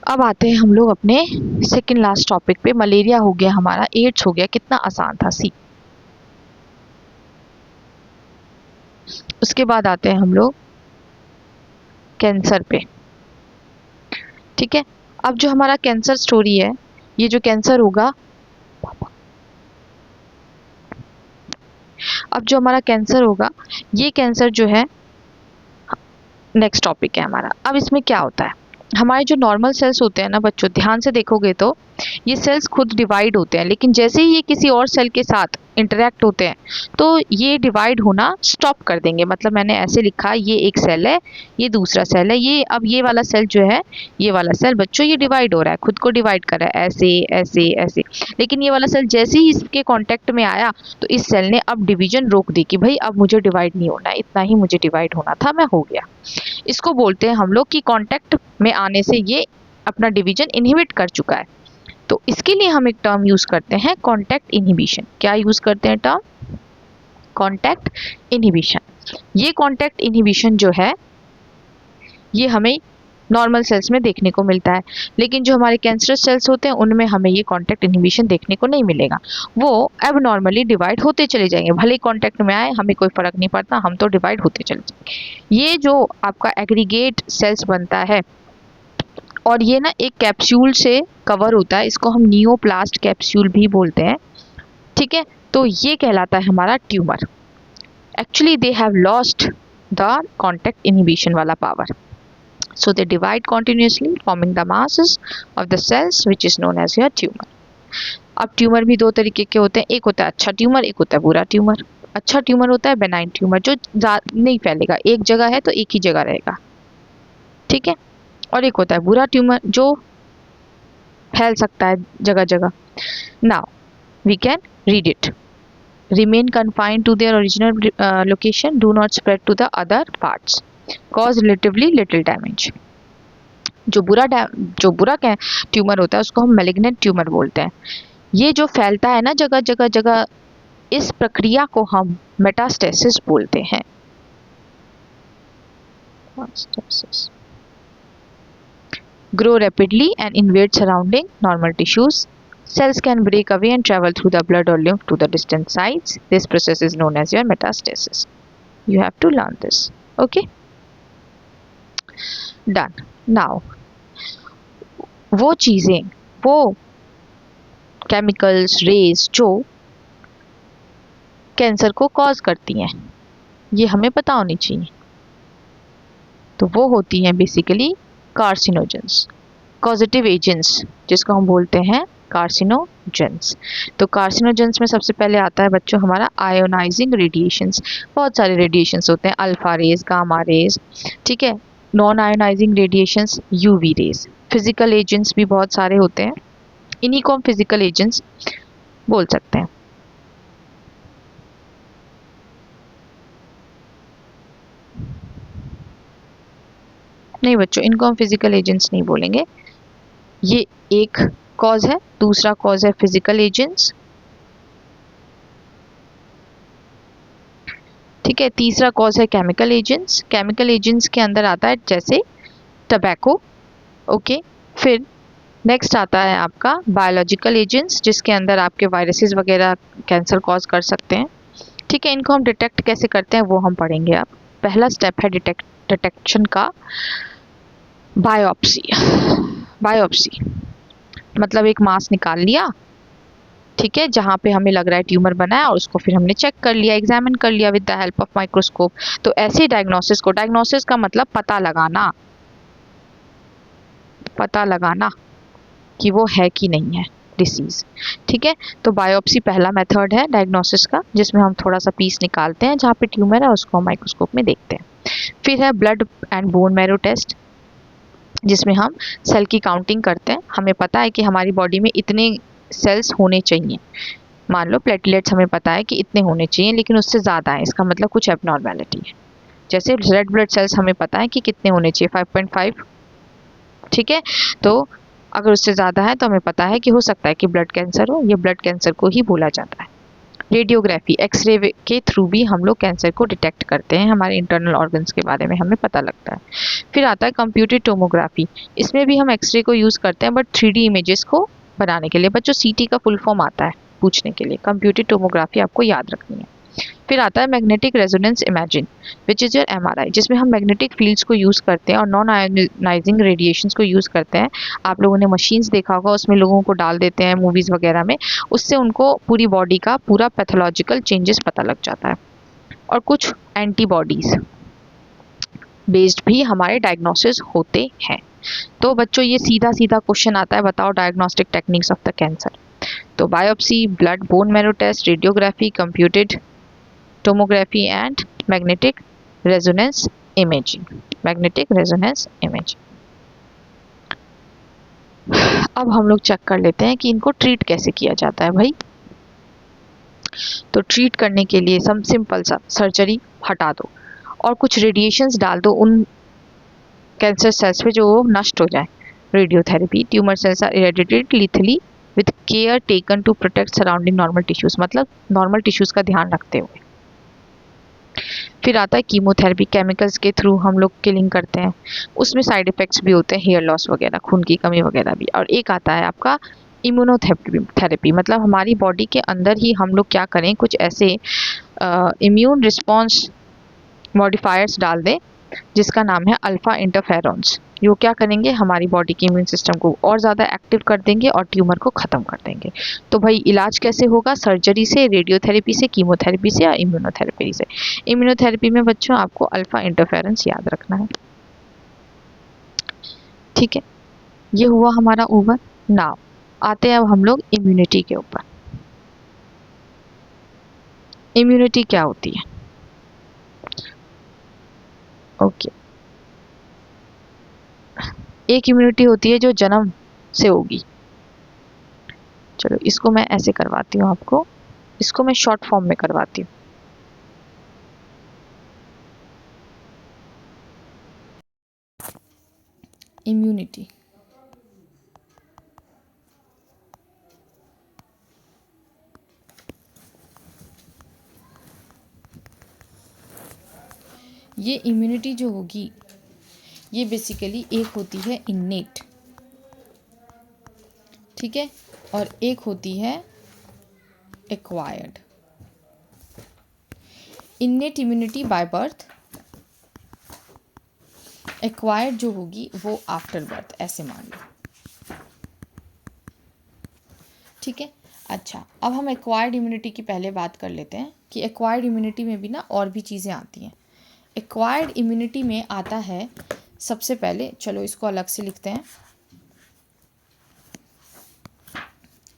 अब आते हैं हम लोग अपने सेकेंड लास्ट टॉपिक पे। मलेरिया हो गया हमारा, एड्स हो गया, कितना आसान था, सी। उसके बाद आते हैं हम लोग कैंसर पे, ठीक है। अब जो हमारा कैंसर स्टोरी है, ये जो कैंसर होगा, अब जो हमारा कैंसर होगा, ये कैंसर जो है नेक्स्ट टॉपिक है हमारा। अब इसमें क्या होता है, हमारे जो नॉर्मल सेल्स होते हैं ना बच्चों, ध्यान से देखोगे तो ये सेल्स खुद डिवाइड होते हैं, लेकिन जैसे ही ये किसी और सेल के साथ इंटरेक्ट होते हैं तो ये डिवाइड होना स्टॉप कर देंगे। मतलब मैंने ऐसे लिखा, ये एक सेल है, ये दूसरा सेल है, ये अब ये वाला सेल जो है, ये वाला सेल बच्चों ये डिवाइड हो रहा है, खुद को डिवाइड कर रहा है, ऐसे ऐसे ऐसे। लेकिन ये वाला सेल जैसे ही इसके कांटेक्ट में आया तो इस सेल ने अब डिवीजन रोक दी कि भाई अब मुझे डिवाइड नहीं होना, इतना ही मुझे डिवाइड होना था, मैं हो गया। इसको बोलते हैं हम लोग कि कांटेक्ट में आने से ये अपना डिवीजन इनहिबिट कर चुका है। तो इसके लिए हम एक टर्म यूज करते हैं, कांटेक्ट इनहिबिशन। क्या यूज करते हैं टर्म, कांटेक्ट इनहिबिशन। ये कांटेक्ट इनहिबिशन जो है ये हमें नॉर्मल सेल्स में देखने को मिलता है, लेकिन जो हमारे कैंसरस सेल्स होते हैं उनमें हमें ये कांटेक्ट इनहिबिशन देखने को नहीं मिलेगा। वो अब नॉर्मली डिवाइड होते चले जाएंगे, भले ही कांटेक्ट में आए हमें कोई फर्क नहीं पड़ता, हम तो डिवाइड होते चले जाएंगे। ये जो आपका एग्रीगेट सेल्स बनता है और ये ना एक कैप्सूल से कवर होता है, इसको हम नियोप्लास्ट कैप्सूल भी बोलते हैं, ठीक है। तो ये कहलाता है हमारा tumour. Actually they have lost the contact inhibition वाला power, so they divide continuously forming the masses of the cells which is known as your tumor. अब ट्यूमर भी दो तरीके के होते हैं, एक होता है अच्छा ट्यूमर, एक होता है बुरा ट्यूमर। अच्छा ट्यूमर होता है बेनाइन ट्यूमर, जो नहीं फैलेगा, एक जगह है तो एक ही जगह रहेगा, ठीक है। और एक होता है बुरा ट्यूमर जो फैल सकता है जगह जगह। Now we can read it, remain confined to their original location, do not spread to the other parts, cause relatively little damage. जो बुरा ट्यूमर होता है उसको हम मैलिग्नेंट ट्यूमर बोलते हैं। ये जो फैलता है ना जगह जगह जगह, इस प्रक्रिया को हम मेटास्टेसिस बोलते हैं। Grow rapidly and invade surrounding normal tissues. Cells can break away and travel through the blood or lymph to the distant sites. This process is known as your metastasis. You have to learn this. Okay? Done. Now, वो चीज़ें, वो chemicals, raise जो cancer को cause करती हैं, ये हमें पता होनी चाहिए। तो वो होती हैं बेसिकली कार्सिनोजेंस, कॉजेटिव एजेंट्स, जिसको हम बोलते हैं कार्सिनोजेंस। तो कार्सिनोजेंस में सबसे पहले आता है बच्चों हमारा आयोनाइजिंग रेडिएशंस। बहुत सारे रेडिएशंस होते हैं, अल्फा रेज, गामा रेज, ठीक है। Non ionizing radiations, UV rays. Physical agents भी बहुत सारे होते हैं, इन्हीं को हम फिजिकल एजेंट्स बोल सकते हैं। नहीं बच्चों, इनको हम फिजिकल एजेंट्स नहीं बोलेंगे। ये एक कॉज है, दूसरा कॉज है फिजिकल एजेंट्स, ठीक है। तीसरा कॉज है केमिकल एजेंट्स। केमिकल एजेंट्स के अंदर आता है जैसे टबैको, ओके। फिर नेक्स्ट आता है आपका बायोलॉजिकल एजेंट्स, जिसके अंदर आपके वायरसेस वगैरह कैंसर कॉज कर सकते हैं, ठीक है। इनको हम डिटेक्ट कैसे करते हैं वो हम पढ़ेंगे अब। पहला स्टेप है डिटेक्शन का, बायोप्सी। बायोप्सी मतलब एक मांस निकाल लिया, ठीक है, जहाँ पे हमें लग रहा है ट्यूमर बना है और उसको फिर हमने चेक कर लिया, एग्जामिन कर लिया with the help of microscope. तो ऐसे डायग्नोसिस को, डायग्नोसिस का मतलब पता लगाना, पता लगाना कि वो है कि नहीं है डिसीज। ठीक है, तो बायोप्सी पहला मेथड है डायग्नोसिस का, जिसमें हम थोड़ा सा पीस निकालते हैं जहाँ पे ट्यूमर है, उसको हम माइक्रोस्कोप में देखते हैं। फिर है blood and bone marrow test, जिसमें हम सेल की काउंटिंग करते हैं। हमें पता है कि हमारी बॉडी में इतने सेल्स होने चाहिए, मान लो प्लेटलेट्स हमें पता है कि इतने होने चाहिए, लेकिन उससे ज़्यादा है, इसका मतलब कुछ एबनॉर्मेलिटी है। जैसे रेड ब्लड सेल्स हमें पता है कि कितने होने चाहिए, 5.5। ठीक है, तो अगर उससे ज़्यादा है तो हमें पता है कि हो सकता है कि ब्लड कैंसर हो, ये ब्लड कैंसर को ही बोला जाता है। रेडियोग्राफी, एक्सरे के थ्रू भी हम लोग कैंसर को डिटेक्ट करते हैं, हमारे इंटरनल ऑर्गन्स के बारे में हमें पता लगता है। फिर आता है कंप्यूटेड टोमोग्राफी, इसमें भी हम एक्सरे को यूज़ करते हैं बट 3D इमेजेस को बनाने के लिए। बच्चों सीटी का फुल फॉर्म आता है पूछने के लिए, कंप्यूटेड टोमोग्राफी आपको याद रखनी है। फिर आता है magnetic resonance imaging, which is your MRI, जिसमें हम मैग्नेटिक फील्ड्स को यूज़ करते हैं और नॉन आयोनाइजिंग रेडिएशंस को यूज़ करते हैं। आप लोगों ने मशीन्स देखा होगा, उसमें लोगों को डाल देते हैं मूवीज़ वगैरह में, उससे उनको पूरी बॉडी का पूरा पैथोलॉजिकल चेंजेस पता लग जाता है। और कुछ एंटीबॉडीज़ बेस्ड भी हमारे डायग्नोसिस होते हैं। तो बच्चों ये सीधा सीधा क्वेश्चन आता है, बताओ diagnostic techniques of the cancer. तो biopsy, blood bone marrow test, radiography, computed tomography and magnetic resonance imaging, magnetic resonance imaging। अब हम लोग चेक कर लेते हैं कि इनको ट्रीट कैसे किया जाता है भाई। तो ट्रीट करने के लिए सब सिंपल सा, सर्जरी हटा दो और कुछ रेडिएशंस डाल दो उन कैंसर सेल्स पे जो नष्ट हो जाए। Radiotherapy, tumour cells are irradiated lethally with care taken to protect surrounding normal tissues, मतलब नॉर्मल टिश्यूज का ध्यान रखते हुए। फिर आता है कीमोथेरेपी, केमिकल्स के थ्रू हम लोग किलिंग करते हैं, उसमें साइड इफ़ेक्ट्स भी होते हैं, हेयर लॉस वगैरह, खून की कमी वगैरह भी। और एक आता है आपका इम्यूनोथेरेपी, मतलब हमारी बॉडी के अंदर ही हम लोग क्या करें, कुछ ऐसे इम्यून रिस्पॉन्स मॉडिफायर्स डाल दें जिसका नाम है अल्फ़ा इंटरफेरॉन्स। ये क्या करेंगे, हमारी बॉडी के इम्यून सिस्टम को और ज़्यादा एक्टिव कर देंगे और ट्यूमर को ख़त्म कर देंगे। तो भाई इलाज कैसे होगा, सर्जरी से, रेडियोथेरेपी से, कीमोथेरेपी से या इम्यूनोथेरेपी से। इम्यूनोथेरेपी में बच्चों आपको अल्फ़ा इंटरफेरेंस याद रखना है। ठीक है, ये हुआ हमारा ओवर। नाउ आते हैं अब हम लोग इम्यूनिटी के ऊपर। इम्यूनिटी क्या होती है? ओके, एक इम्यूनिटी होती है जो जन्म से होगी। चलो इसको मैं ऐसे करवाती हूँ आपको, इसको मैं शॉर्ट फॉर्म में करवाती हूँ। इम्यूनिटी, ये इम्यूनिटी जो होगी ये बेसिकली एक होती है इन्नेट, ठीक है, और एक होती है acquired. Innate immunity by birth, acquired जो होगी वो आफ्टर बर्थ, ऐसे मान लो। ठीक है, अच्छा अब हम एक्वायर्ड इम्यूनिटी की पहले बात कर लेते हैं कि एक्वायर्ड इम्यूनिटी में भी ना और भी चीज़ें आती हैं। एक्वायर्ड इम्यूनिटी में आता है सबसे पहले, चलो इसको अलग से लिखते हैं,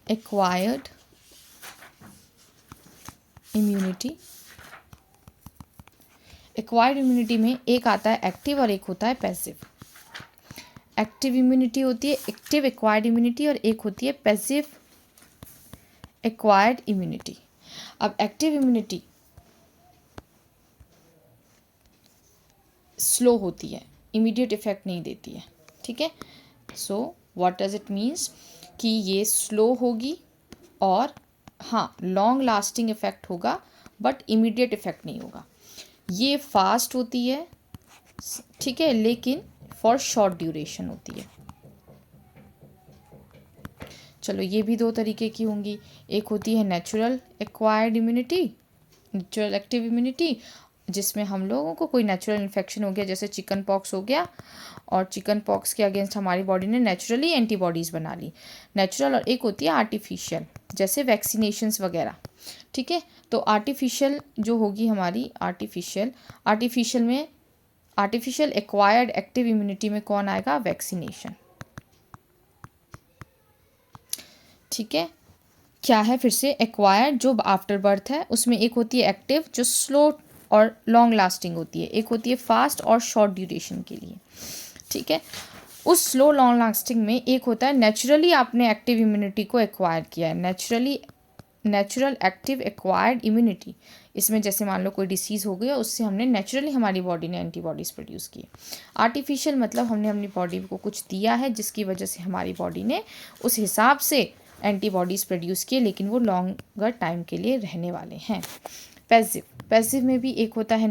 एक्वायर्ड इम्यूनिटी। एक्वायर्ड इम्यूनिटी में एक आता है एक्टिव और एक होता है पैसिव। एक्टिव इम्यूनिटी होती है एक्टिव एक्वायर्ड इम्यूनिटी और एक होती है पैसिव एक्वायर्ड इम्यूनिटी। अब एक्टिव इम्यूनिटी स्लो होती है, इमीडिएट इफेक्ट नहीं देती है, ठीक है। So what does it means कि ये स्लो होगी और हाँ लॉन्ग लास्टिंग इफेक्ट होगा बट इमीडिएट इफेक्ट नहीं होगा। ये फास्ट होती है, ठीक है, लेकिन फॉर शॉर्ट ड्यूरेशन होती है। चलो ये भी दो तरीके की होंगी, एक होती है natural acquired immunity, natural active immunity, जिसमें हम लोगों को कोई नेचुरल इन्फेक्शन हो गया, जैसे चिकन पॉक्स हो गया, और चिकन पॉक्स के अगेंस्ट हमारी बॉडी ने नेचुरली एंटीबॉडीज़ बना ली, नेचुरल, और एक होती है आर्टिफिशियल, जैसे वैक्सीनेशंस वगैरह। ठीक है, तो आर्टिफिशियल जो होगी हमारी, आर्टिफिशियल में आर्टिफिशियल एक्वायर्ड एक्टिव इम्यूनिटी में कौन आएगा, वैक्सीनेशन। ठीक है, क्या है फिर से, एक्वायर्ड जो आफ्टर बर्थ है, उसमें एक होती है एक्टिव जो स्लो और लॉन्ग लास्टिंग होती है, एक होती है फास्ट और शॉर्ट ड्यूरेशन के लिए। ठीक है, उस स्लो लॉन्ग लास्टिंग में एक होता है नेचुरली आपने एक्टिव इम्यूनिटी को एक्वायर किया है, नेचुरल एक्टिव एक्वायर्ड इम्यूनिटी। इसमें जैसे मान लो कोई डिसीज़ हो गया, उससे हमने नेचुरली हमारी बॉडी ने एंटीबॉडीज़ प्रोड्यूस की। आर्टिफिशियल मतलब हमने अपनी बॉडी को कुछ दिया है जिसकी वजह से हमारी बॉडी ने उस हिसाब से एंटीबॉडीज़ प्रोड्यूस किए, लेकिन वो लॉन्गर टाइम के लिए रहने वाले हैं। पैसिव में भी एक होता है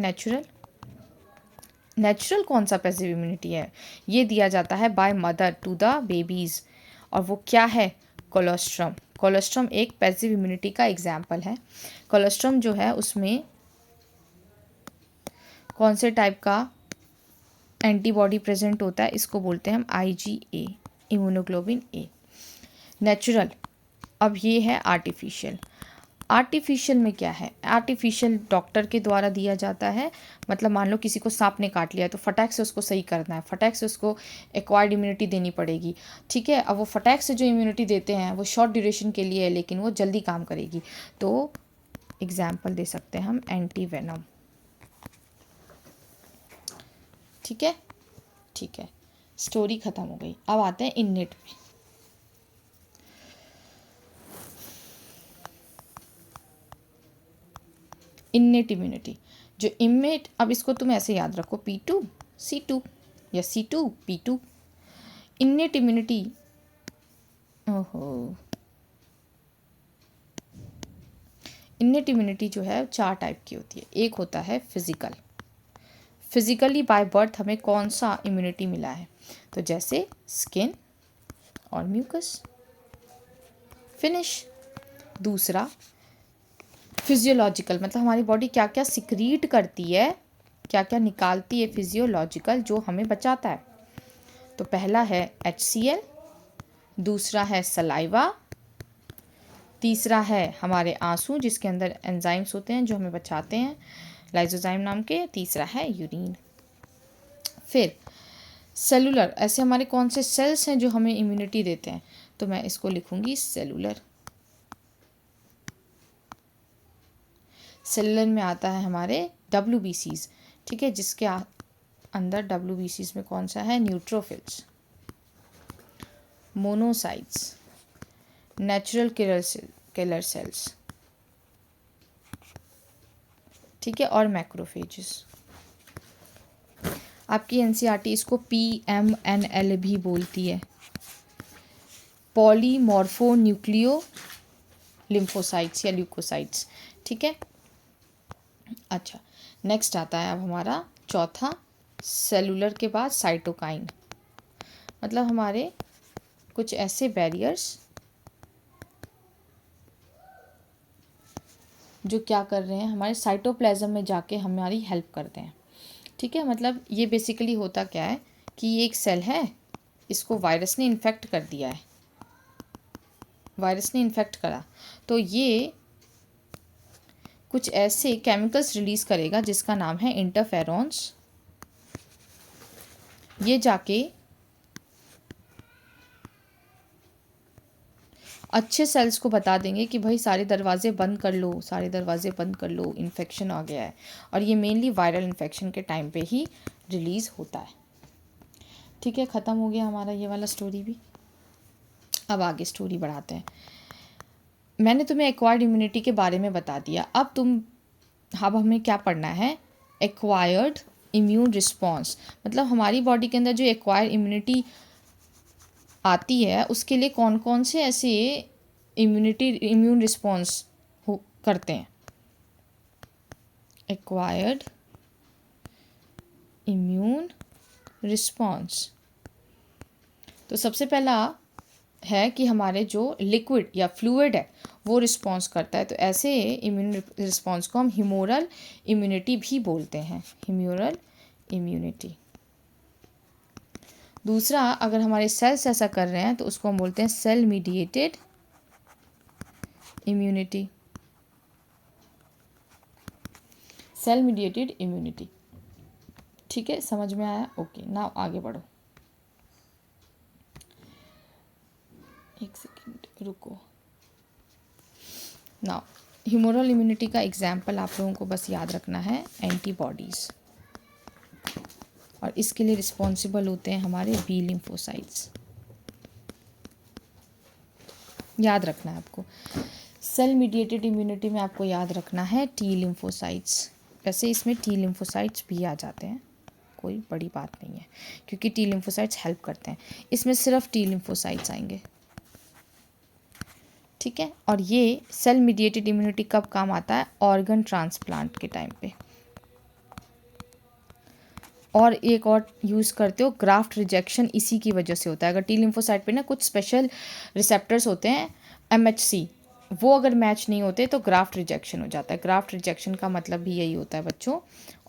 नेचुरल कौन सा पैसिव इम्यूनिटी है, ये दिया जाता है by mother to the babies, और वो क्या है, कोलोस्ट्रम एक पैसिव इम्यूनिटी का एग्जाम्पल है। कोलोस्ट्रम जो है उसमें कौन से टाइप का एंटीबॉडी प्रेजेंट होता है, इसको बोलते हैं हम IgA, इम्यूनोग्लोबिन ए। नेचुरल, अब ये है आर्टिफिशियल में क्या है, आर्टिफिशियल डॉक्टर के द्वारा दिया जाता है, मतलब मान लो किसी को सांप ने काट लिया तो फटाक से उसको सही करना है, फटाक से उसको एक्वायर्ड इम्यूनिटी देनी पड़ेगी। ठीक है, अब वो फटाक से जो इम्यूनिटी देते हैं वो शॉर्ट ड्यूरेशन के लिए है, लेकिन वो जल्दी काम करेगी, तो एग्जाम्पल दे सकते हैं हम एंटीवेनम। ठीक है, स्टोरी ख़त्म हो गई। अब आते हैं इननेट में। इननेट इम्यूनिटी, जो इमेट, अब इसको तुम ऐसे याद रखो, P2 C2 या C2 P2। Innate immunity, innate immunity जो है 4 टाइप की होती है। एक होता है फिजिकली बाय बर्थ हमें कौन सा इम्यूनिटी मिला है, तो जैसे स्किन और म्यूकस, फिनिश। दूसरा फिजियोलॉजिकल, मतलब हमारी बॉडी क्या क्या सिक्रीट करती है, क्या क्या निकालती है फिजियोलॉजिकल, जो हमें बचाता है। तो पहला है HCl, दूसरा है सलाइवा, तीसरा है हमारे आंसू जिसके अंदर एंजाइम्स होते हैं जो हमें बचाते हैं, लाइजोजाइम नाम के, तीसरा है यूरिन। फिर सेलुलर, ऐसे हमारे कौन से सेल्स हैं जो हमें इम्यूनिटी देते हैं, तो मैं इसको लिखूंगी सेलुलर में आता है हमारे WBCs। ठीक है, जिसके अंदर WBCs में कौन सा है, neutrophils, monocytes, natural killer cells, ठीक है, और मैक्रोफेजेस। आपकी NCERT इसको PMNL भी बोलती है, पॉलीमॉर्फो न्यूक्लियो लिम्फोसाइट्स या ल्यूकोसाइट्स। ठीक है, अच्छा, नेक्स्ट आता है अब हमारा चौथा, सेलुलर के बाद साइटोकाइन, मतलब हमारे कुछ ऐसे बैरियर्स जो क्या कर रहे हैं, हमारे साइटोप्लाज्म में जाके हमारी हेल्प करते हैं। ठीक है, मतलब ये बेसिकली होता क्या है कि ये एक सेल है, इसको वायरस ने इन्फेक्ट कर दिया है, वायरस ने इन्फेक्ट करा, तो ये कुछ ऐसे केमिकल्स रिलीज करेगा जिसका नाम है इंटरफेरॉन्स। ये जाके अच्छे सेल्स को बता देंगे कि भाई सारे दरवाजे बंद कर लो, सारे दरवाजे बंद कर लो, इन्फेक्शन आ गया है, और ये मेनली वायरल इन्फेक्शन के टाइम पे ही रिलीज़ होता है। ठीक है, ख़त्म हो गया हमारा ये वाला स्टोरी भी। अब आगे स्टोरी बढ़ाते हैं। मैंने तुम्हें एक्वायर्ड इम्यूनिटी के बारे में बता दिया, अब हमें क्या पढ़ना है, एक्वायर्ड इम्यून रिस्पॉन्स, मतलब हमारी बॉडी के अंदर जो एक्वायर्ड इम्यूनिटी आती है उसके लिए कौन कौन से ऐसे इम्यून रिस्पॉन्स करते हैं। एक्वायर्ड इम्यून रिस्पॉन्स, तो सबसे पहला है कि हमारे जो लिक्विड या फ्लूइड है वो रिस्पॉन्स करता है, तो ऐसे इम्यून रिस्पॉन्स को हम ह्यूमोरल इम्यूनिटी भी बोलते हैं, ह्यूमोरल इम्यूनिटी। दूसरा, अगर हमारे सेल्स ऐसा कर रहे हैं तो उसको हम बोलते हैं cell mediated immunity, cell mediated immunity. ठीक है, समझ में आया? ओके, नाउ आगे बढ़ो। एक सेकेंड रुको। नाउ ह्यूमोरल इम्यूनिटी का एग्जाम्पल आप लोगों को बस याद रखना है, एंटीबॉडीज़, और इसके लिए रिस्पॉन्सिबल होते हैं हमारे बी लिम्फोसाइट्स। याद रखना है आपको, सेल मीडिएटेड इम्यूनिटी में आपको याद रखना है टी लिम्फोसाइट्स। वैसे इसमें टी लिम्फोसाइट्स भी आ जाते हैं, कोई बड़ी बात नहीं है, क्योंकि टी लिम्फोसाइट्स हेल्प करते हैं। इसमें सिर्फ टी लिम्फोसाइट्स आएंगे। ठीक है, और ये सेल मीडिएटेड इम्यूनिटी कब काम आता है? ऑर्गन ट्रांसप्लांट के टाइम पे। और एक और यूज़ करते हो, ग्राफ्ट रिजेक्शन इसी की वजह से होता है। अगर टी लिम्फोसाइट पे ना कुछ स्पेशल रिसेप्टर्स होते हैं, MHC, वो अगर मैच नहीं होते तो ग्राफ्ट रिजेक्शन हो जाता है। ग्राफ्ट रिजेक्शन का मतलब भी यही होता है बच्चों,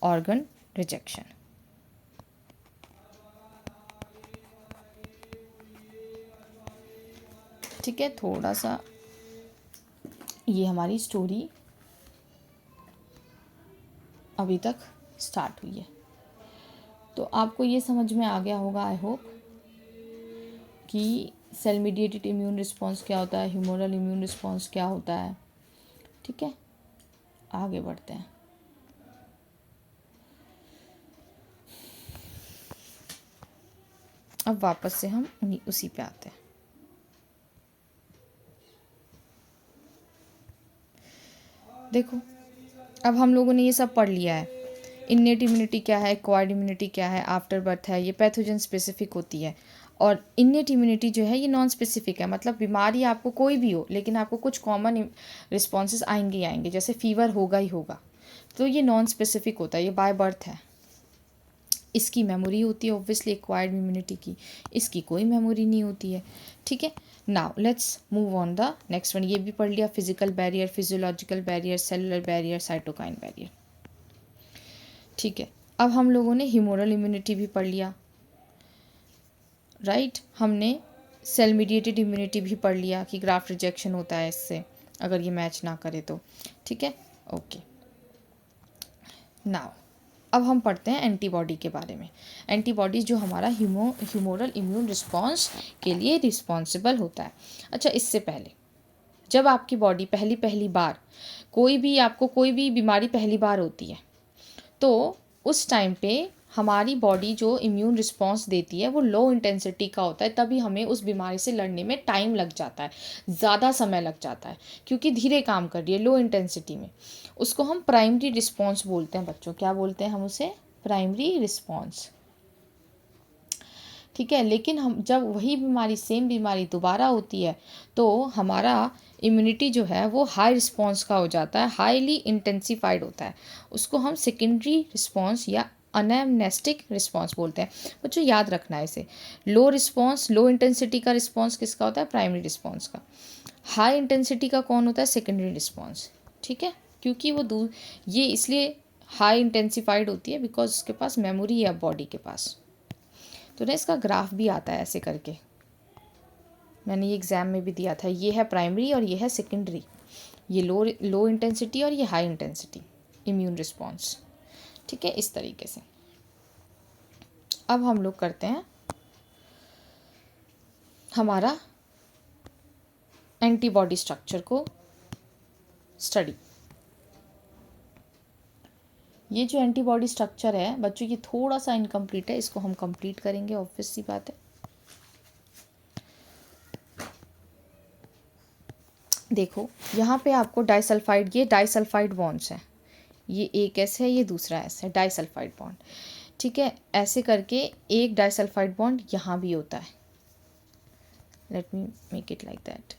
ऑर्गन रिजेक्शन। ठीक है, थोड़ा सा ये हमारी स्टोरी अभी तक स्टार्ट हुई है, तो आपको ये समझ में आ गया होगा आई होप कि सेल मीडिएटेड इम्यून रिस्पॉन्स क्या होता है, ह्यूमोरल इम्यून रिस्पॉन्स क्या होता है। ठीक है, आगे बढ़ते हैं। अब वापस से हम उसी पे आते हैं। देखो, अब हम लोगों ने ये सब पढ़ लिया है, इन्नेट इम्यूनिटी क्या है, एक्वायर्ड इम्यूनिटी क्या है, आफ्टर बर्थ है, ये पैथोजन स्पेसिफिक होती है। और इन्नेट इम्यूनिटी जो है ये नॉन स्पेसिफिक है, मतलब बीमारी आपको कोई भी हो लेकिन आपको कुछ कॉमन रिस्पॉन्सेज आएंगे ही आएंगे, जैसे फीवर होगा ही होगा, तो ये नॉन स्पेसिफिक होता है, ये बाय बर्थ है। इसकी मेमोरी होती है ऑब्वियसली एक्वायर्ड इम्यूनिटी की, इसकी कोई मेमोरी नहीं होती है। ठीक है, now let's move on the next one. ये भी पढ़ लिया, physical barrier, physiological barrier, cellular barrier, cytokine barrier. ठीक है, अब हम लोगों ने ह्यूमोरल इम्यूनिटी भी पढ़ लिया, राइट। हमने सेल मीडिएटेड इम्यूनिटी भी पढ़ लिया कि ग्राफ्ट रिजेक्शन होता है इससे, अगर ये मैच ना करे तो। ठीक है, ओके। नाउ अब हम पढ़ते हैं एंटीबॉडी के बारे में। एंटीबॉडी जो हमारा ह्यूमोरल इम्यून रिस्पॉन्स के लिए रिस्पॉन्सिबल होता है। अच्छा, इससे पहले जब आपकी बॉडी पहली बार आपको कोई भी बीमारी पहली बार होती है, तो उस टाइम पे हमारी बॉडी जो इम्यून रिस्पॉन्स देती है वो लो इंटेंसिटी का होता है, तभी हमें उस बीमारी से लड़ने में टाइम लग जाता है, ज़्यादा समय लग जाता है, क्योंकि धीरे काम कर रही है, लो इंटेंसिटी में। उसको हम प्राइमरी रिस्पॉन्स बोलते हैं बच्चों। क्या बोलते हैं हम उसे? Primary response. ठीक है, लेकिन हम जब वही बीमारी, सेम बीमारी दोबारा होती है, तो हमारा इम्यूनिटी जो है वो हाई रिस्पॉन्स का हो जाता है, हाईली इंटेंसिफाइड होता है। उसको हम सेकेंडरी रिस्पॉन्स या अनएमनेस्टिक रिस्पॉन्स बोलते हैं। बच्चों याद रखना है इसे, लो रिस्पॉन्स, लो इंटेंसिटी का रिस्पॉन्स किसका होता है? प्राइमरी रिस्पॉन्स का। हाई इंटेंसिटी का कौन होता है? Secondary response. ठीक है, क्योंकि वो ये इसलिए हाई इंटेंसिफाइड होती है बिकॉज उसके पास मेमोरी है बॉडी के पास। तो ना इसका ग्राफ भी आता है ऐसे करके, मैंने ये एग्ज़ाम में भी दिया था। ये है प्राइमरी और ये है सेकेंडरी, ये लो इंटेंसिटी और ये हाई इंटेंसिटी इम्यून रिस्पॉन्स। ठीक है, इस तरीके से। अब हम लोग करते हैं हमारा एंटीबॉडी स्ट्रक्चर को स्टडी। ये जो एंटीबॉडी स्ट्रक्चर है बच्चों, ये थोड़ा सा इनकम्प्लीट है, इसको हम कंप्लीट करेंगे, ऑब्वियस सी बात है। देखो यहाँ पे आपको डाइसल्फाइड, ये डाइसल्फाइड बॉन्ड्स हैं, ये एक एस है, ये दूसरा एस है, डाइसल्फाइड बॉन्ड। ठीक है, ऐसे करके एक डाइसल्फाइड बॉन्ड यहाँ भी होता है। Let me make it like that.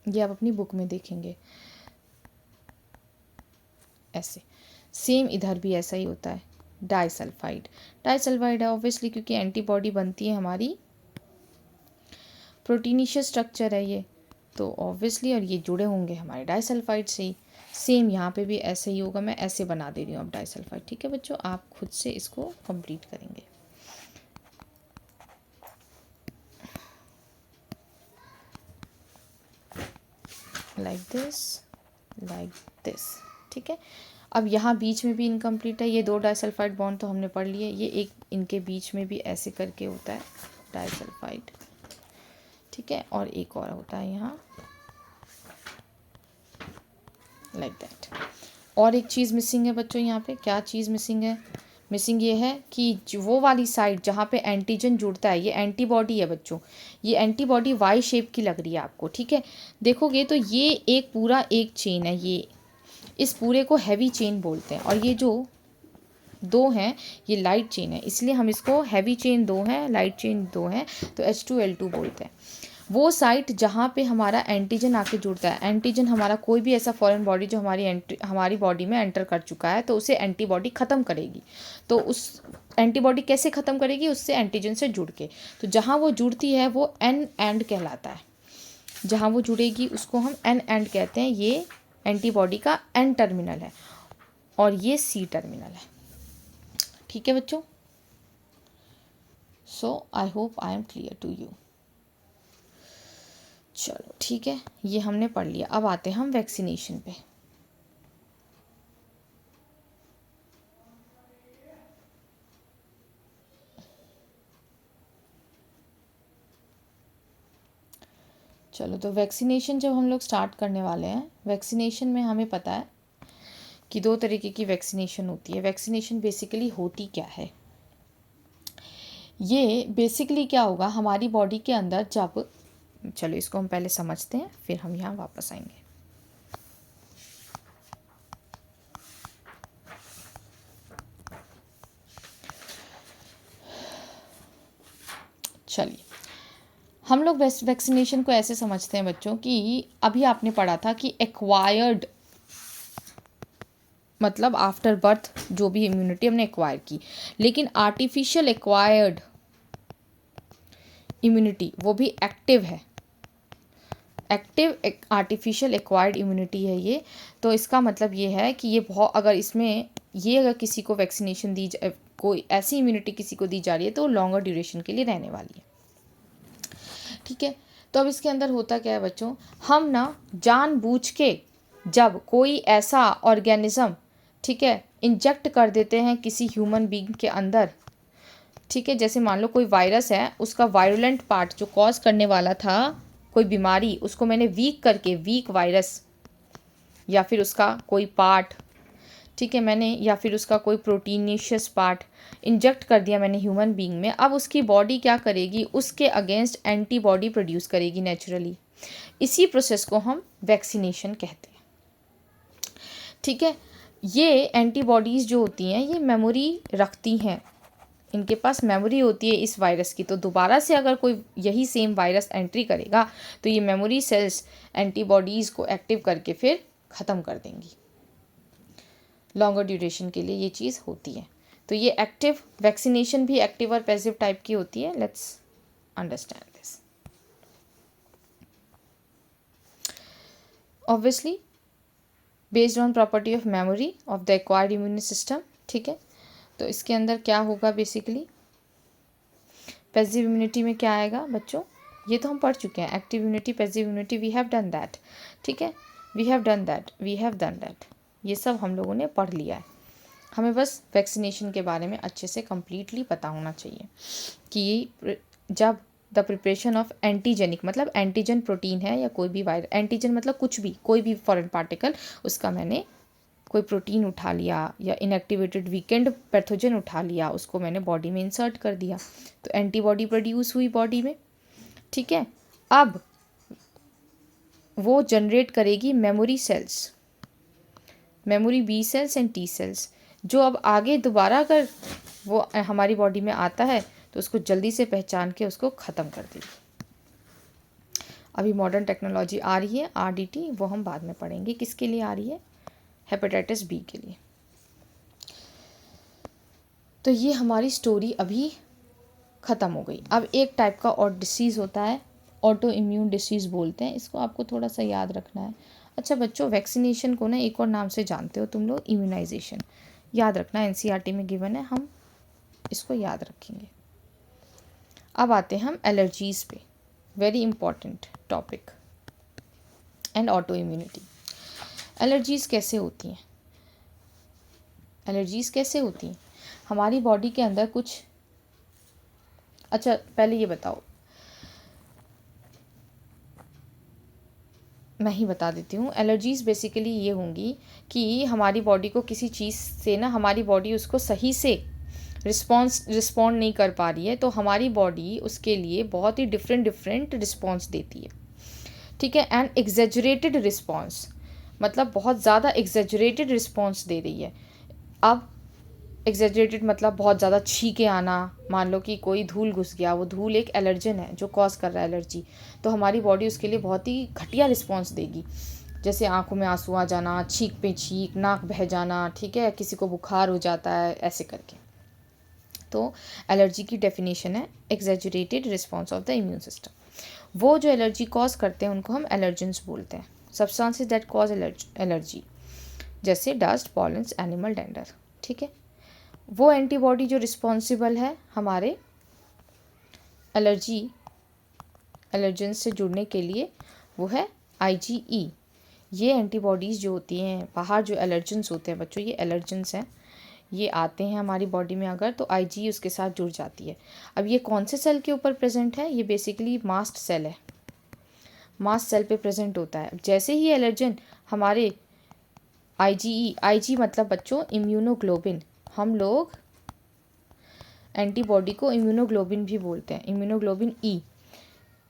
ये आप अपनी बुक में देखेंगे ऐसे। सेम इधर भी ऐसा ही होता है, डाइसल्फाइड। डाइसल्फाइड है ऑब्वियसली क्योंकि एंटीबॉडी बनती है हमारी, प्रोटीनिशियस स्ट्रक्चर है ये, तो ऑब्वियसली और ये जुड़े होंगे हमारे डाइसल्फाइड से ही। सेम यहाँ पे भी ऐसे ही होगा, मैं ऐसे बना दे रही हूँ अब डाइसल्फाइड। ठीक है बच्चों, आप खुद से इसको कंप्लीट करेंगे। Like this. ठीक है, अब यहाँ बीच में भी इनकम्प्लीट है, ये दो डाइसल्फाइड बॉन्ड तो हमने पढ़ लिए, ये एक इनके बीच में भी ऐसे करके होता है डाइसल्फाइड। ठीक है, और एक और होता है यहाँ लाइक दैट। और एक चीज़ मिसिंग है बच्चों यहाँ पे, क्या चीज़ मिसिंग है? मिसिंग ये है कि वो वाली साइड जहाँ पे एंटीजन जुड़ता है, ये एंटीबॉडी है बच्चों, ये एंटीबॉडी वाई शेप की लग रही है आपको। ठीक है, देखोगे तो ये एक पूरा एक चेन है, ये इस पूरे को हैवी चेन बोलते हैं, और ये जो दो हैं ये लाइट चेन है, इसलिए हम इसको हैवी चेन दो हैं, लाइट चेन दो हैं, तो H2L2 बोलते हैं। वो साइट जहाँ पे हमारा एंटीजन आके जुड़ता है, एंटीजन हमारा कोई भी ऐसा फॉरेन बॉडी जो हमारी बॉडी में एंटर कर चुका है, तो उसे एंटीबॉडी ख़त्म करेगी। तो उस एंटीबॉडी कैसे ख़त्म करेगी? उससे एंटीजन से जुड़ के। तो जहाँ वो जुड़ती है वो एन एंड कहलाता है, जहाँ वो जुड़ेगी उसको हम एन एंड कहते हैं। ये एंटीबॉडी का एन टर्मिनल है और ये सी टर्मिनल है। ठीक है बच्चों, so I hope I am clear to you. चलो ठीक है, ये हमने पढ़ लिया। अब आते हैं हम वैक्सीनेशन पे। चलो, तो वैक्सीनेशन जब हम लोग स्टार्ट करने वाले हैं, वैक्सीनेशन में हमें पता है कि दो तरीके की वैक्सीनेशन होती है। वैक्सीनेशन बेसिकली होती क्या है? ये बेसिकली क्या होगा हमारी बॉडी के अंदर जब, चलो इसको हम पहले समझते हैं फिर हम यहाँ वापस आएंगे। चलिए, हम लोग वैक्सीनेशन को ऐसे समझते हैं बच्चों कि अभी आपने पढ़ा था कि एक्वायर्ड मतलब आफ्टर बर्थ जो भी इम्यूनिटी हमने एक्वायर की, लेकिन आर्टिफिशियल एक्वायर्ड इम्यूनिटी वो भी एक्टिव है। एक्टिव आर्टिफिशियल एक्वायर्ड इम्यूनिटी है ये। तो इसका मतलब ये है कि ये बहुत, अगर इसमें ये अगर किसी को वैक्सीनेशन दी कोई ऐसी इम्यूनिटी किसी को दी जा रही है तो लॉन्गर ड्यूरेशन के लिए रहने वाली है। ठीक है, तो अब इसके अंदर होता क्या है बच्चों, हम ना जानबूझ के जब कोई ऐसा ऑर्गेनिज्म, ठीक है, इंजेक्ट कर देते हैं किसी ह्यूमन बीइंग के अंदर। ठीक है, जैसे मान लो कोई वायरस है, उसका वायरुलेंट पार्ट जो कॉज करने वाला था कोई बीमारी, उसको मैंने वीक करके, वीक वायरस या फिर उसका कोई पार्ट, ठीक है, मैंने या फिर उसका कोई प्रोटीनिशियस पार्ट इंजेक्ट कर दिया मैंने ह्यूमन बीइंग में। अब उसकी बॉडी क्या करेगी? उसके अगेंस्ट एंटीबॉडी प्रोड्यूस करेगी नेचुरली। इसी प्रोसेस को हम वैक्सीनेशन कहते हैं। ठीक है, ये एंटीबॉडीज़ जो होती हैं ये मेमोरी रखती हैं, इनके पास मेमोरी होती है इस वायरस की। तो दोबारा से अगर कोई यही सेम वायरस एंट्री करेगा तो ये मेमोरी सेल्स एंटीबॉडीज़ को एक्टिव करके फिर ख़त्म कर देंगी। लॉन्गर ड्यूरेशन के लिए ये चीज़ होती है। तो ये एक्टिव वैक्सीनेशन भी एक्टिव और पैसिव टाइप की होती है। Let's understand this. Obviously based on property of memory of the acquired immune system. ठीक है, तो इसके अंदर क्या होगा बेसिकली, पैसिव इम्यूनिटी में क्या आएगा बच्चों? ये तो हम पढ़ चुके हैं, active immunity, passive immunity, we have done that. ठीक है, वी हैव डन दैट, ये सब हम लोगों ने पढ़ लिया है। हमें बस वैक्सीनेशन के बारे में अच्छे से कम्प्लीटली पता होना चाहिए कि जब द प्रिपरेशन ऑफ एंटीजेनिक, मतलब एंटीजन प्रोटीन है या कोई भी वायरस, एंटीजन मतलब कुछ भी, कोई भी फॉरेन पार्टिकल, उसका मैंने कोई प्रोटीन उठा लिया या इनएक्टिवेटेड वीकेंड पैथोजन उठा लिया, उसको मैंने बॉडी में इंसर्ट कर दिया, तो एंटीबॉडी प्रोड्यूस हुई बॉडी में। ठीक है, अब वो जनरेट करेगी memory cells, memory B cells and T cells, जो अब आगे दोबारा अगर वो हमारी बॉडी में आता है तो उसको जल्दी से पहचान के उसको ख़त्म कर देगी। अभी मॉडर्न टेक्नोलॉजी आ रही है RDT, वो हम बाद में पढ़ेंगे किसके लिए आ रही है, हेपेटाइटिस बी के लिए। तो ये हमारी स्टोरी अभी ख़त्म हो गई। अब एक टाइप का और डिसीज़ होता है, ऑटो इम्यून डिसीज़ बोलते हैं इसको, आपको थोड़ा सा याद रखना है। अच्छा बच्चों, वैक्सीनेशन को ना एक और नाम से जानते हो तुम लोग, इम्यूनाइजेशन। याद रखना, एनसीईआरटी में गिवन है, हम इसको याद रखेंगे। अब आते हैं हम एलर्जीज़ पे, very important topic, and auto immunity. Allergies कैसे होती हैं? एलर्जीज़ कैसे होती हैं? हमारी बॉडी के अंदर कुछ, अच्छा पहले ये बताओ, मैं ही बता देती हूँ। एलर्जीज़ बेसिकली ये होंगी कि हमारी बॉडी को किसी चीज़ से ना, हमारी बॉडी उसको सही से रिस्पॉन्ड नहीं कर पा रही है, तो हमारी बॉडी उसके लिए बहुत ही डिफरेंट रिस्पॉन्स देती है, ठीक है। एंड एग्जेजरेटेड रिस्पॉन्स, मतलब बहुत ज़्यादा एग्जेजरेटेड रिस्पॉन्स दे रही है। अब एग्जेजरेटेड मतलब बहुत ज़्यादा छींके आना, मान लो कि कोई धूल घुस गया, वो धूल एक एलर्जन है जो कॉज कर रहा है एलर्जी, तो हमारी बॉडी उसके लिए बहुत ही घटिया रिस्पॉन्स देगी, जैसे आंखों में आंसू आ जाना, छींक पे छींक, नाक बह जाना, ठीक है, किसी को बुखार हो जाता है, ऐसे करके। तो एलर्जी की डेफिनेशन है exaggerated response of the immune system. वो जो एलर्जी कॉज करते हैं उनको हम एलर्जेंस बोलते हैं, सब्सटेंसेस दैट कॉज एलर्जी, जैसे डस्ट, पॉलेंस, एनिमल डेंडर, ठीक है। वो एंटीबॉडी जो रिस्पॉन्सिबल है हमारे एलर्जेंस से जुड़ने के लिए, वो है IgE। ये एंटीबॉडीज़ जो होती हैं, बाहर जो एलर्जेंस होते हैं बच्चों, ये एलर्जेंस हैं, ये आते हैं हमारी बॉडी में अगर, तो IgE उसके साथ जुड़ जाती है। अब ये कौन से सेल के ऊपर प्रेजेंट है? ये बेसिकली मास्ट सेल है, मास्ट सेल पे प्रेजेंट होता है। जैसे ही एलर्जन हमारे IG मतलब बच्चों इम्यूनोग्लोबिन, हम लोग एंटीबॉडी को इम्यूनोग्लोबिन भी बोलते हैं, इम्यूनोग्लोबिन E,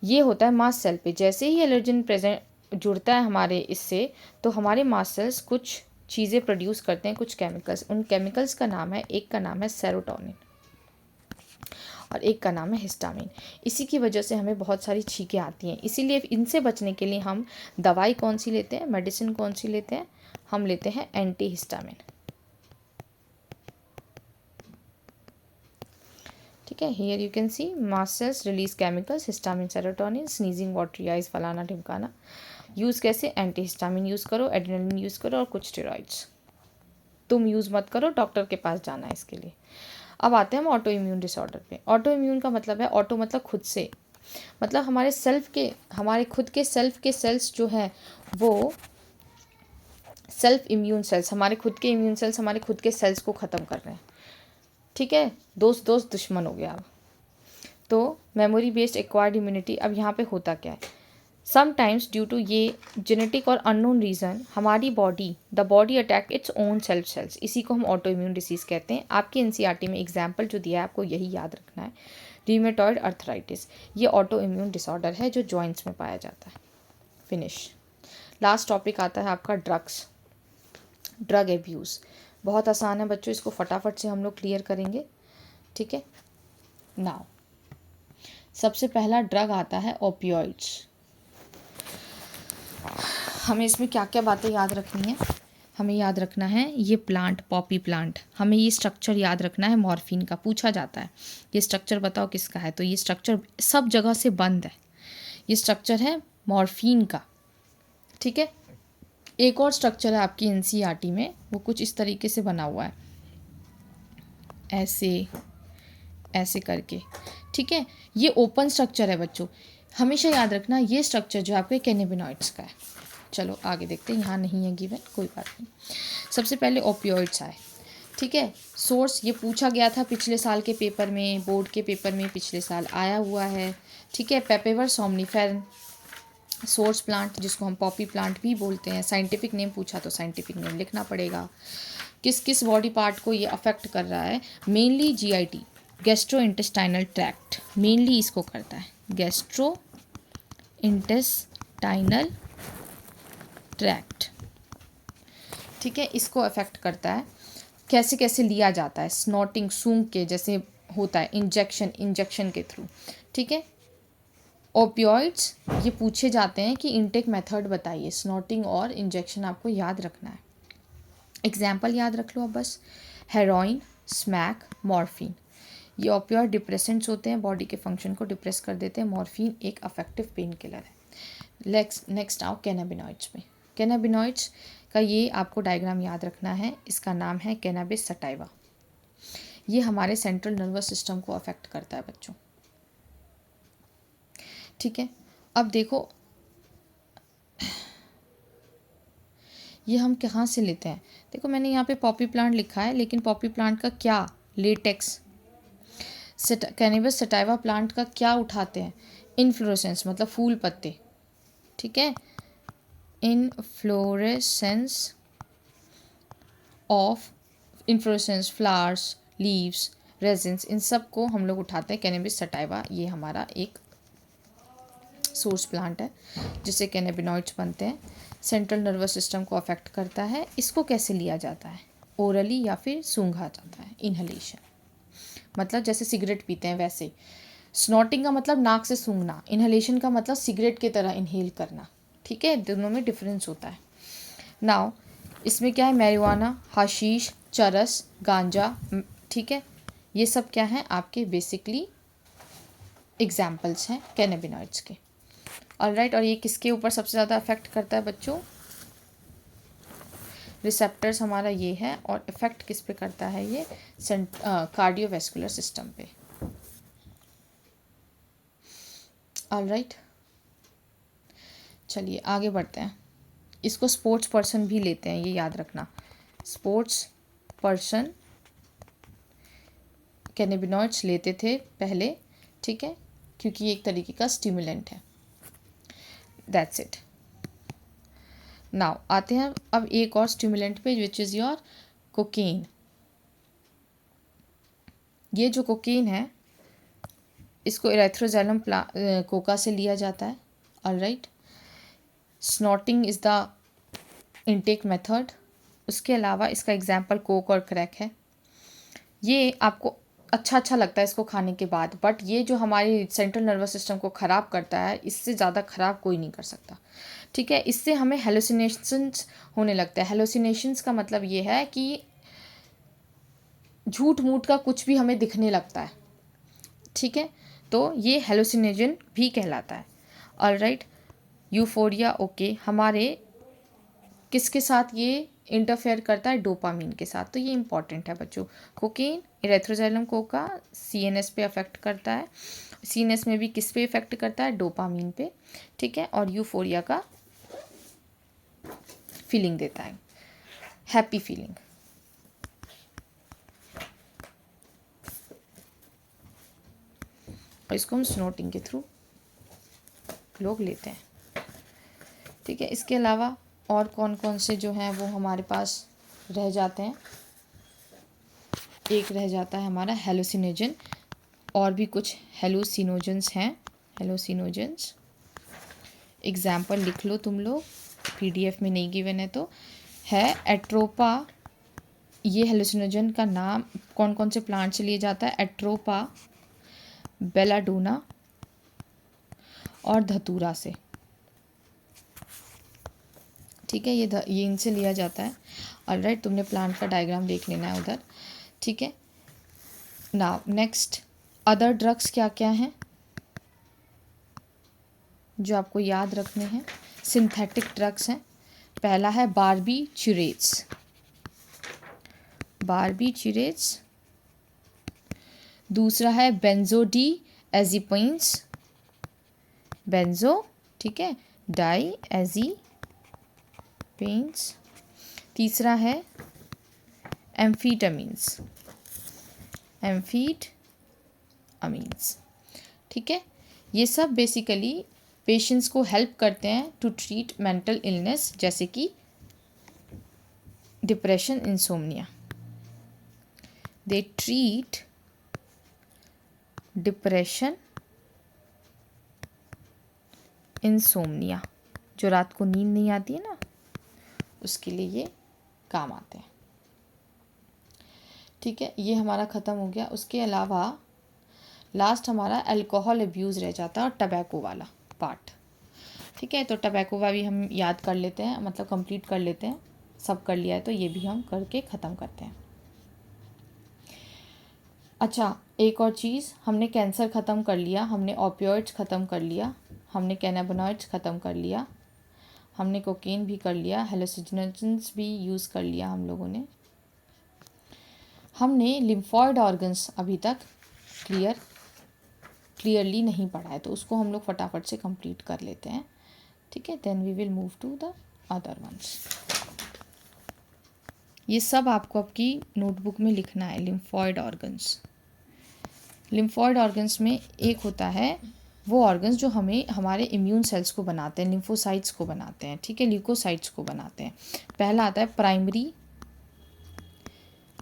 ये होता है मास्ट सेल पे। जैसे ही एलर्जन प्रेजेंट जुड़ता है हमारे इससे, तो हमारे मास्ट सेल्स कुछ चीज़ें प्रोड्यूस करते हैं, कुछ केमिकल्स। उन केमिकल्स का नाम है, एक का नाम है सेरोटोनिन और एक का नाम है हिस्टामिन। इसी की वजह से हमें बहुत सारी छींकें आती हैं। इसीलिए इनसे बचने के लिए हम दवाई कौन सी लेते हैं, मेडिसिन कौन सी लेते हैं? हम लेते हैं एंटी हिस्टामिन, ठीक है। Here you can see mast cells release chemicals, histamine, serotonin, sneezing, watery eyes, फलाना ढिमकाना। यूज़ कैसे? एंटी हिस्टामिन यूज़ करो, एड्रेनलिन यूज़ करो और कुछ स्टेरॉइड्स। तुम यूज़ मत करो, डॉक्टर के पास जाना है इसके लिए। अब आते हैं हम ऑटो इम्यून डिसऑर्डर पे। ऑटो इम्यून का मतलब है, ऑटो मतलब खुद से, मतलब हमारे खुद के सेल्फ के सेल्स जो हैं वो सेल्फ इम्यून सेल्स, हमारे खुद के इम्यून सेल्स हमारे खुद के सेल्स को ख़त्म कर रहे हैं, ठीक है। दोस्त दुश्मन हो गया अब। तो मेमोरी बेस्ड एक्वायर्ड इम्यूनिटी, अब यहाँ पे होता क्या है? समटाइम्स ड्यू टू ये जेनेटिक और अननोन रीज़न, हमारी the body attack its own self cells, इसी को हम ऑटो इम्यून डिसीज़ कहते हैं। आपकी एनसीईआरटी में एग्जाम्पल जो दिया है आपको यही याद रखना है, रीमेटॉइड अर्थराइटिस, ये ऑटो इम्यून डिसऑर्डर है जो जॉइंट्स में पाया जाता है। फिनिश। लास्ट टॉपिक आता है आपका ड्रग एब्यूज़। बहुत आसान है बच्चों, इसको फटाफट से हम लोग क्लियर करेंगे, ठीक है। नाउ सबसे पहला ड्रग आता है ओपियोइड्स। हमें इसमें क्या क्या बातें याद रखनी है? हमें याद रखना है ये प्लांट, पॉपी प्लांट, हमें ये स्ट्रक्चर याद रखना है। मॉर्फिन का पूछा जाता है, ये स्ट्रक्चर बताओ किसका है, तो ये स्ट्रक्चर सब जगह से बंद है, ये स्ट्रक्चर है मॉर्फिन का, ठीक है। एक और स्ट्रक्चर है आपकी एनसीईआरटी में, वो कुछ इस तरीके से बना हुआ है, ऐसे करके, ठीक है। ये ओपन स्ट्रक्चर है बच्चों, हमेशा याद रखना ये स्ट्रक्चर जो आपके कैनाबिनॉइड्स का है। चलो आगे देखते हैं, यहाँ नहीं है गिवन, कोई बात नहीं। सबसे पहले ओपियोइड्स आए, ठीक है। सोर्स ये पूछा गया था पिछले साल के पेपर में, बोर्ड के पेपर में पिछले साल आया हुआ है, ठीक है। पेपेवर सोमनिफेरन सोर्स प्लांट, जिसको हम पॉपी प्लांट भी बोलते हैं। साइंटिफिक नेम पूछा तो साइंटिफिक नेम लिखना पड़ेगा। किस किस बॉडी पार्ट को ये अफेक्ट कर रहा है? Mainly GIT, gastro intestinal tract, mainly इसको करता है, गैस्ट्रो इंटेस्टाइनल ट्रैक्ट, ठीक है, इसको अफेक्ट करता है। कैसे कैसे लिया जाता है? स्नॉटिंग, सूंघ के जैसे होता है, इंजेक्शन के थ्रू, ठीक है। ओपियोइड्स ये पूछे जाते हैं कि इनटेक मेथड बताइए, स्नॉटिंग और इंजेक्शन आपको याद रखना है। एग्जाम्पल याद रख लो अब बस, हेरोइन, स्मैक, मॉर्फिन। ये ओपियोइड डिप्रेसेंट्स होते हैं, बॉडी के फंक्शन को डिप्रेस कर देते हैं। मॉर्फिन एक अफेक्टिव पेन किलर है। नेक्स्ट आओ कैनाबिनॉइड्स में। कैनाबिनॉइड्स का ये आपको डायग्राम याद रखना है। इसका नाम है कैनाबिस सटाइवा। ये हमारे सेंट्रल नर्वस सिस्टम को अफेक्ट करता है बच्चों। ठीक है, अब देखो ये हम कहाँ से लेते हैं। देखो मैंने यहाँ पे पॉपी प्लांट लिखा है, लेकिन पॉपी प्लांट का क्या, लेटेक्स। कैनबिस सटाइवा प्लांट का क्या उठाते हैं, इनफ्लोरेसेंस मतलब फूल पत्ते। ठीक है, inflorescence of, inflorescence, flowers, leaves, resins, इन सब को हम लोग उठाते हैं कैनबिस सटाइवा। ये हमारा एक सोर्स प्लांट है जिससे कैनाबिनॉइड्स बनते हैं। सेंट्रल नर्वस सिस्टम को अफेक्ट करता है। इसको कैसे लिया जाता है, ओरली या फिर सूंघा जाता है, इनहलेशन। मतलब जैसे सिगरेट पीते हैं वैसे। स्नॉटिंग का मतलब नाक से सूंघना, इनहलेशन का मतलब सिगरेट की तरह इनहेल करना। ठीक है, दोनों में डिफरेंस होता है। नाउ इसमें क्या है, मैरिजुआना, हशीश, चरस, गांजा। ठीक है, ये सब क्या है आपके बेसिकली एग्जाम्पल्स हैं कैनाबिनॉइड्स के। ऑलराइट, और ये किसके ऊपर सबसे ज़्यादा अफेक्ट करता है बच्चों, रिसेप्टर्स हमारा ये है। और इफेक्ट किस पे करता है ये, कार्डियोवैस्कुलर सिस्टम पे। ऑलराइट, चलिए आगे बढ़ते हैं। इसको स्पोर्ट्स पर्सन भी लेते हैं, ये याद रखना। स्पोर्ट्स पर्सन कैनाबिनॉइड्स लेते थे पहले। ठीक है, क्योंकि ये एक तरीके का स्टिमुलेंट है। That's it. नाउ आते हैं अब एक और स्टिमुलेंट पे, विच इज़ योर कोकेन। ये जो कोकेन है इसको इरेथ्रोजैलम कोका से लिया जाता है। Alright, snorting is the intake method. उसके अलावा इसका एग्जाम्पल कोक और क्रैक है। ये आपको अच्छा लगता है इसको खाने के बाद, बट ये जो हमारी सेंट्रल नर्वस सिस्टम को ख़राब करता है, इससे ज़्यादा ख़राब कोई नहीं कर सकता। ठीक है, इससे हमें हेलुसिनेशंस होने लगता है। हेलुसिनेशंस का मतलब ये है कि झूठ मूठ का कुछ भी हमें दिखने लगता है। ठीक है, तो ये हेलुसिनेजन भी कहलाता है। ऑलराइट, यूफोरिया ओके, हमारे किसके साथ ये इंटरफेयर करता है, डोपामीन के साथ। तो ये इंपॉर्टेंट है बच्चों। कोकेन इरेथ्रोजैलम कोका सीएनएस पे अफेक्ट करता है। सीएनएस में भी किस पे इफेक्ट करता है, डोपामीन पे। ठीक है, और यूफोरिया का फीलिंग देता है, हैप्पी फीलिंग। और इसको हम स्नोटिंग के थ्रू लोग लेते हैं। ठीक है, इसके अलावा और कौन कौन से जो हैं वो हमारे पास रह जाते हैं। एक रह जाता है हमारा हेलुसिनोजन। और भी कुछ हेलुसिनोजेंस हैं। हेलुसिनोजेंस एग्जाम्पल लिख लो तुम लोग, पीडीएफ में नहीं गिवन है तो। है एट्रोपा। ये हेलुसिनोजन का नाम कौन कौन से प्लांट से लिया जाता है, एट्रोपा, बेलाडोना और धतूरा से। ठीक है, ये इनसे लिया जाता है। ऑलराइट, तुमने प्लांट का डायग्राम देख लेना है उधर। ठीक है, नाउ नेक्स्ट अदर ड्रग्स क्या क्या हैं जो आपको याद रखने हैं। सिंथेटिक ड्रग्स हैं। पहला है बार्बिचुरेट्स। बार्बिचुरेट्स। दूसरा है बेंजोडिएज़ेपिन्स। बेंजो, ठीक है, डाइएज़ेपिन्स। तीसरा है एम्फीटामिन्स। एम्फीटामिन्स। ठीक है, ये सब बेसिकली पेशेंट्स को हेल्प करते हैं टू ट्रीट मेंटल इलनेस, जैसे कि depression, insomnia. They treat depression, insomnia, जो रात को नींद नहीं आती है ना, उसके लिए ये काम आते हैं। ठीक है, ये हमारा ख़त्म हो गया। उसके अलावा लास्ट हमारा अल्कोहल अब्यूज़ रह जाता है और टबैको वाला पार्ट। ठीक है, तो टबैको भी हम याद कर लेते हैं, मतलब कंप्लीट कर लेते हैं। सब कर लिया है तो ये भी हम करके ख़त्म करते हैं। अच्छा, एक और चीज़, हमने कैंसर ख़त्म कर लिया, हमने ओपियोइड्स ख़त्म कर लिया, हमने कैनाबिनॉइड्स ख़त्म कर लिया, हमने कोकेन भी कर लिया, हेलुसिनोजेंस भी यूज़ कर लिया हम लोगों ने। हमने लिम्फॉइड ऑर्गन्स अभी तक क्लियरली नहीं पढ़ा है, तो उसको हम लोग फटाफट से कंप्लीट कर लेते हैं, ठीक है। Then we will move to the other ones. ये सब आपको आपकी नोटबुक में लिखना है। लिम्फॉइड ऑर्गन्स में एक होता है वो ऑर्गन्स जो हमें हमारे इम्यून सेल्स को बनाते हैं, लिम्फोसाइट्स को बनाते हैं, ठीक है, ल्यूकोसाइट्स को बनाते हैं। पहला आता है प्राइमरी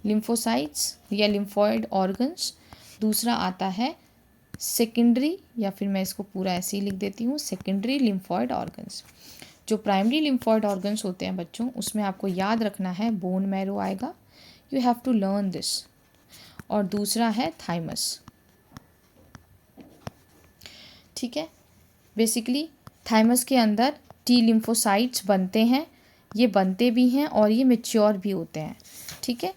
लिम्फोसाइट्स या लिम्फॉइड ऑर्गन्स, दूसरा आता है सेकेंडरी, या फिर मैं इसको पूरा ऐसे ही लिख देती हूँ, सेकेंडरी लिम्फॉइड ऑर्गन्स। जो प्राइमरी लिम्फॉइड ऑर्गन्स होते हैं बच्चों, उसमें आपको याद रखना है बोन मैरो आएगा, you have to learn this. और दूसरा है थाइमस, ठीक है। बेसिकली थाइमस के अंदर टी लिम्फोसाइट्स बनते हैं, ये बनते भी हैं और ये मेच्योर भी होते हैं, ठीक है।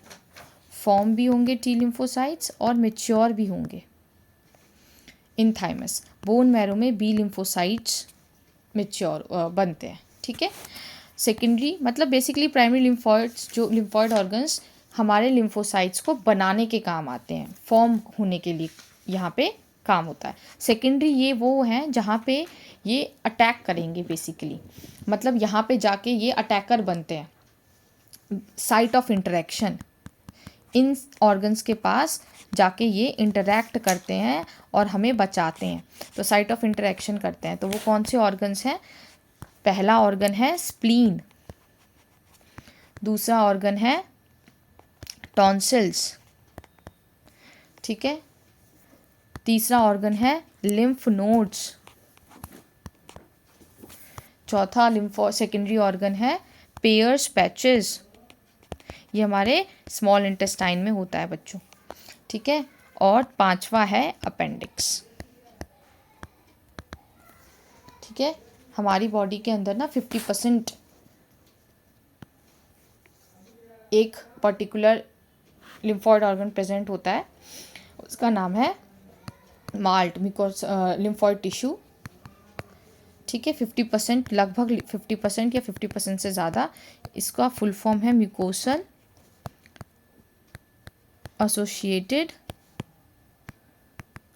फॉर्म भी होंगे टी लिम्फोसाइट्स और मेच्योर भी होंगे इन थाइमस। बोन मैरो में बी लिम्फोसाइट्स मेच्योर बनते हैं, ठीक है। सेकेंडरी मतलब बेसिकली प्राइमरी लिम्फॉइड्स, जो लिम्फॉइड ऑर्गन्स हमारे लिम्फोसाइट्स को बनाने के काम आते हैं, फॉर्म होने के लिए यहाँ पे काम होता है। सेकेंडरी ये वो हैं जहाँ पे ये अटैक करेंगे बेसिकली, मतलब यहाँ पे जाके ये अटैकर बनते हैं, site of interaction, in organs के पास जाके ये इंटरैक्ट करते हैं और हमें बचाते हैं, तो साइट ऑफ इंटरेक्शन करते हैं। तो वो कौन से ऑर्गन्स हैं? पहला ऑर्गन है स्प्लीन, दूसरा ऑर्गन है टॉन्सिल्स, ठीक है, तीसरा ऑर्गन है लिम्फ नोड्स, चौथा लिम्फो सेकेंडरी ऑर्गन है पेयर्स पैचेस, ये हमारे स्मॉल इंटेस्टाइन में होता है बच्चों, ठीक है। और पांचवा है अपेंडिक्स, ठीक है। हमारी बॉडी के अंदर ना 50% एक पर्टिकुलर लिम्फॉइड ऑर्गन प्रेजेंट होता है, उसका नाम है माल्ट लिम्फॉइड टिश्यू, ठीक है। 50%, लगभग 50% या 50% से ज़्यादा, इसका फुल फॉर्म है mucosal associated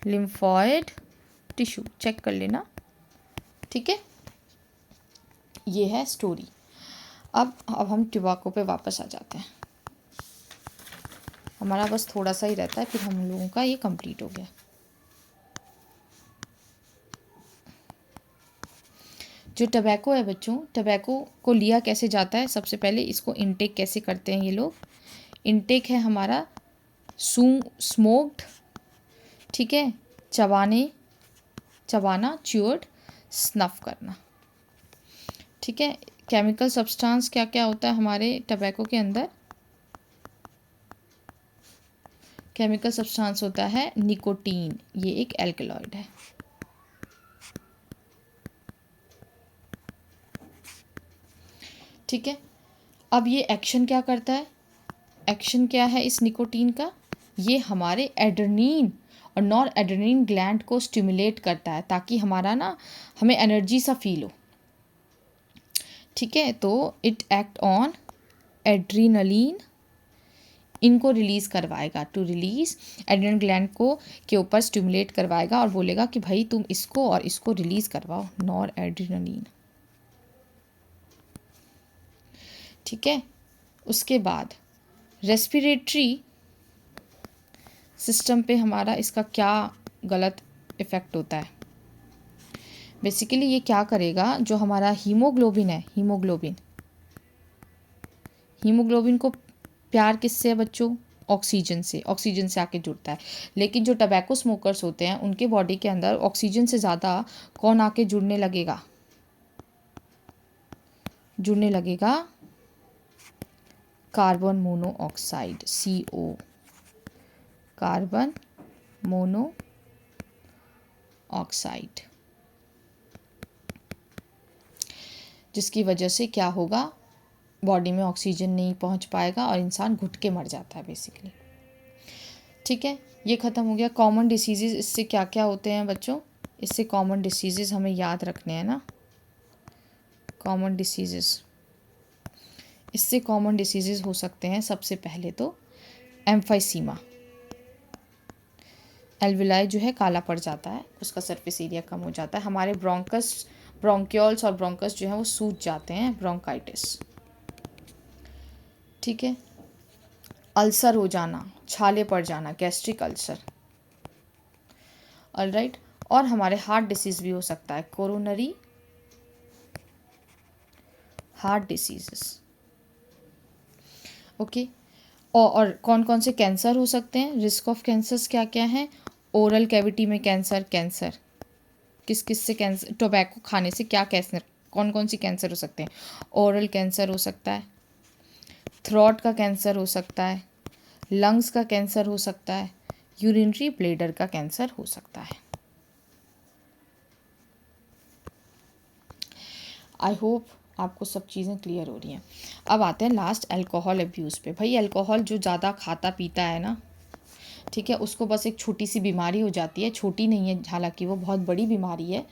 lymphoid tissue, check कर लेना, ठीक है। ये है स्टोरी। अब हम टोबैको पे वापस आ जाते हैं, हमारा बस थोड़ा सा ही रहता है, फिर हम लोगों का ये कंप्लीट हो गया। जो टोबैको है बच्चों, टोबैको को लिया कैसे जाता है? सबसे पहले इसको इनटेक कैसे करते हैं ये लोग? इनटेक है हमारा स्मोक्ड, ठीक है, चबाना, च्यूअर्ड, स्नफ करना, ठीक है। केमिकल सब्सटेंस क्या क्या होता है हमारे टोबैको के अंदर? केमिकल सब्सटेंस होता है निकोटीन, ये एक एल्कलॉइड है, ठीक है। अब ये एक्शन क्या करता है? एक्शन क्या है इस निकोटीन का? ये हमारे एड्रेनिन और नॉर एड्रेनिन ग्लैंड को स्टिमुलेट करता है, ताकि हमें एनर्जी सा फील हो, ठीक है। तो इट एक्ट ऑन एड्रीनलिन, इनको रिलीज़ करवाएगा, टू रिलीज एड्रेनल ग्लैंड को के ऊपर स्टिमुलेट करवाएगा और बोलेगा कि भाई तुम इसको और इसको रिलीज़ करवाओ, नॉर एड्रेनलिन, ठीक है। उसके बाद रेस्पिरेटरी सिस्टम पे हमारा इसका क्या गलत इफ़ेक्ट होता है? बेसिकली ये क्या करेगा, जो हमारा हीमोग्लोबिन है, हीमोग्लोबिन को प्यार किससे है बच्चों? ऑक्सीजन से आके जुड़ता है। लेकिन जो टबैको स्मोकर्स होते हैं उनके बॉडी के अंदर ऑक्सीजन से ज़्यादा कौन आके जुड़ने लगेगा? Carbon monoxide, CO, carbon monoxide, जिसकी वजह से क्या होगा, बॉडी में ऑक्सीजन नहीं पहुंच पाएगा और इंसान घुट के मर जाता है बेसिकली। ठीक है, ये ख़त्म हो गया। कॉमन डिसीज़ेज़ इससे क्या क्या होते हैं बच्चों, इससे कॉमन डिसीज़ेज़ हमें याद रखने हैं ना। कॉमन डिसीज़ेज़, इससे कॉमन डिसीज़ेज़ हो सकते हैं सबसे पहले तो एम्फाइसीमा, एल्विलाई जो है काला पड़ जाता है, उसका सरफेस एरिया कम हो जाता है, हमारे ब्रोंकस, ब्रोंक्योल्स और ब्रोंकस जो है वो सूज जाते हैं, ब्रोंकाइटिस। ठीक है, अल्सर हो जाना, छाले पड़ जाना, गैस्ट्रिक अल्सर। ऑलराइट, और हमारे हार्ट डिसीज़ भी हो सकता है, कोरोनरी हार्ट डिसीजेस। ओके, और कौन कौन से कैंसर हो सकते हैं, रिस्क ऑफ कैंसर्स क्या क्या हैं, ओरल कैविटी में कैंसर, कैंसर किस किस से कैंसर, टोबैको खाने से क्या कैंसर, कौन कौन सी कैंसर हो सकते हैं, ओरल कैंसर हो सकता है, थ्रोट का कैंसर हो सकता है, लंग्स का कैंसर हो सकता है, यूरिनरी ब्लैडर का कैंसर हो सकता है। आई होप आपको सब चीज़ें क्लियर हो रही हैं। अब आते हैं लास्ट अल्कोहल अब्यूज़ पे। भाई अल्कोहल जो ज़्यादा खाता पीता है ना, ठीक है, उसको बस एक छोटी सी बीमारी हो जाती है, छोटी नहीं है हालांकि वो बहुत बड़ी बीमारी है,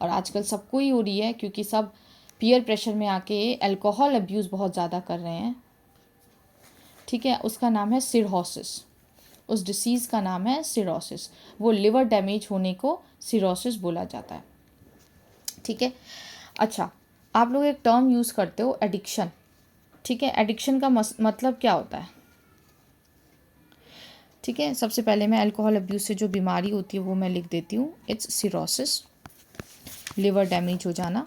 और आजकल सबको ही हो रही है क्योंकि सब पीयर प्रेशर में आके अल्कोहल अब्यूज़ बहुत ज़्यादा कर रहे हैं। ठीक है, उसका नाम है सिरहोसिस, उस डिसीज़ का नाम है सिरोसिस। वो लिवर डैमेज होने को सिरोसिस बोला जाता है। ठीक है, अच्छा, आप लोग एक टर्म यूज़ करते हो एडिक्शन। ठीक है, एडिक्शन का मतलब क्या होता है। ठीक है, सबसे पहले मैं अल्कोहल अब्यूज़ से जो बीमारी होती है वो मैं लिख देती हूँ, इट्स सिरोसिस, लिवर डैमेज हो जाना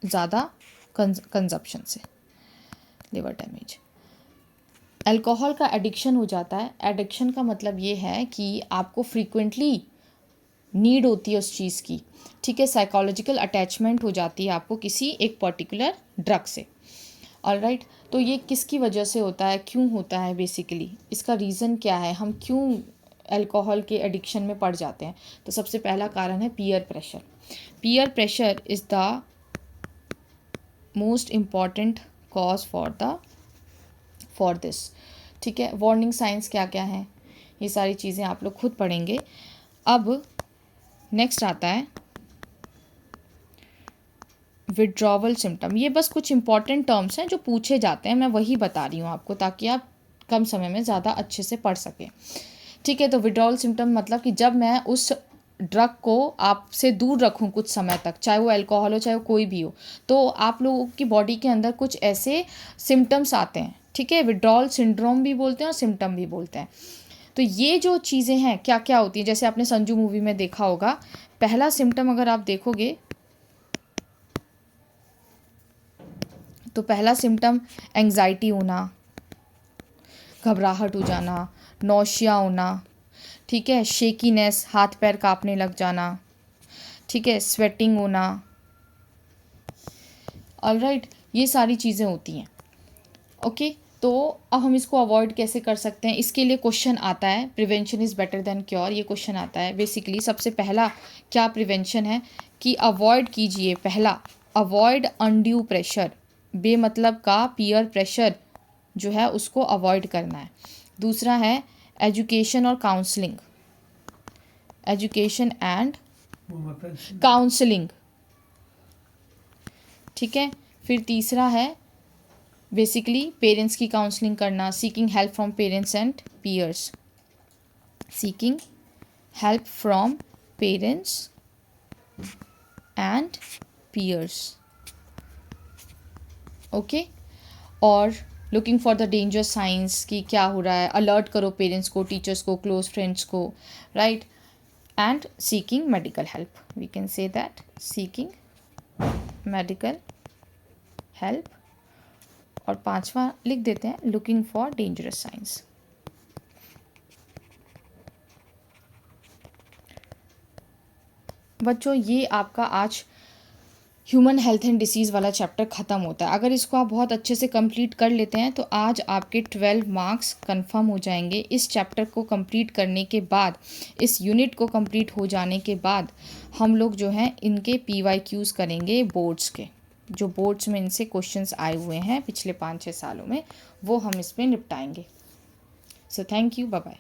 ज़्यादा कंजप्शन से, लिवर डैमेज। अल्कोहल का एडिक्शन हो जाता है, एडिक्शन का मतलब ये है कि आपको फ्रीक्वेंटली नीड होती है उस चीज़ की। ठीक है, साइकोलॉजिकल अटैचमेंट हो जाती है आपको किसी एक पर्टिकुलर ड्रग से। ऑलराइट, तो ये किसकी वजह से होता है, क्यों होता है, बेसिकली इसका रीज़न क्या है, हम क्यों अल्कोहल के एडिक्शन में पड़ जाते हैं। तो सबसे पहला कारण है peer pressure. Peer pressure is the most important cause for this. ठीक है, वार्निंग साइंस क्या क्या हैं, ये सारी चीज़ें आप लोग खुद पढ़ेंगे। अब नेक्स्ट आता है विड्रॉवल सिम्टम। ये बस कुछ इंपॉर्टेंट टर्म्स हैं जो पूछे जाते हैं, मैं वही बता रही हूँ आपको ताकि आप कम समय में ज़्यादा अच्छे से पढ़ सकें। ठीक है, तो विड्रॉवल सिम्टम मतलब कि जब मैं उस ड्रग को आपसे दूर रखूं कुछ समय तक, चाहे वो अल्कोहल हो चाहे वो कोई भी हो, तो आप लोगों की बॉडी के अंदर कुछ ऐसे सिम्टम्स आते हैं। ठीक है, विड्रॉल सिंड्रोम भी बोलते हैं और सिम्टम भी बोलते हैं। तो ये जो चीज़ें हैं क्या क्या होती हैं, जैसे आपने संजू मूवी में देखा होगा, पहला सिम्टम अगर आप देखोगे तो पहला सिम्टम एंग्जाइटी होना, घबराहट हो जाना, नौशिया होना, ठीक है, शेकीनेस, हाथ पैर कांपने लग जाना, ठीक है, स्वेटिंग होना। ऑलराइट, ये सारी चीज़ें होती हैं। ओके, तो अब हम इसको अवॉइड कैसे कर सकते हैं, इसके लिए क्वेश्चन आता है, prevention is better than cure, ये क्वेश्चन आता है। बेसिकली सबसे पहला क्या प्रिवेंशन है कि अवॉइड कीजिए, पहला अवॉइड अनड्यू प्रेशर, बेमतलब का पीयर प्रेशर जो है उसको अवॉइड करना है। दूसरा है एजुकेशन और काउंसलिंग, एजुकेशन एंड काउंसलिंग। ठीक है, फिर तीसरा है बेसिकली पेरेंट्स की काउंसलिंग करना, seeking help from parents and peers, seeking help from parents and peers. Okay, और looking for the danger signs कि क्या हो रहा है, अलर्ट करो पेरेंट्स को, टीचर्स को, क्लोज फ्रेंड्स को, right, and seeking medical help, we can say that seeking medical help. और पांचवा लिख देते हैं लुकिंग फॉर डेंजरस साइंस। बच्चों, ये आपका आज ह्यूमन हेल्थ एंड डिसीज़ वाला चैप्टर ख़त्म होता है। अगर इसको आप बहुत अच्छे से कंप्लीट कर लेते हैं तो आज आपके 12 मार्क्स कंफर्म हो जाएंगे। इस चैप्टर को कंप्लीट करने के बाद, इस यूनिट को कंप्लीट हो जाने के बाद हम लोग जो हैं इनके PYQs करेंगे बोर्ड्स के, जो बोर्ड्स में इनसे क्वेश्चंस आए हुए हैं पिछले 5-6 सालों में, वो हम इसमें निपटाएंगे। So thank you, bye bye.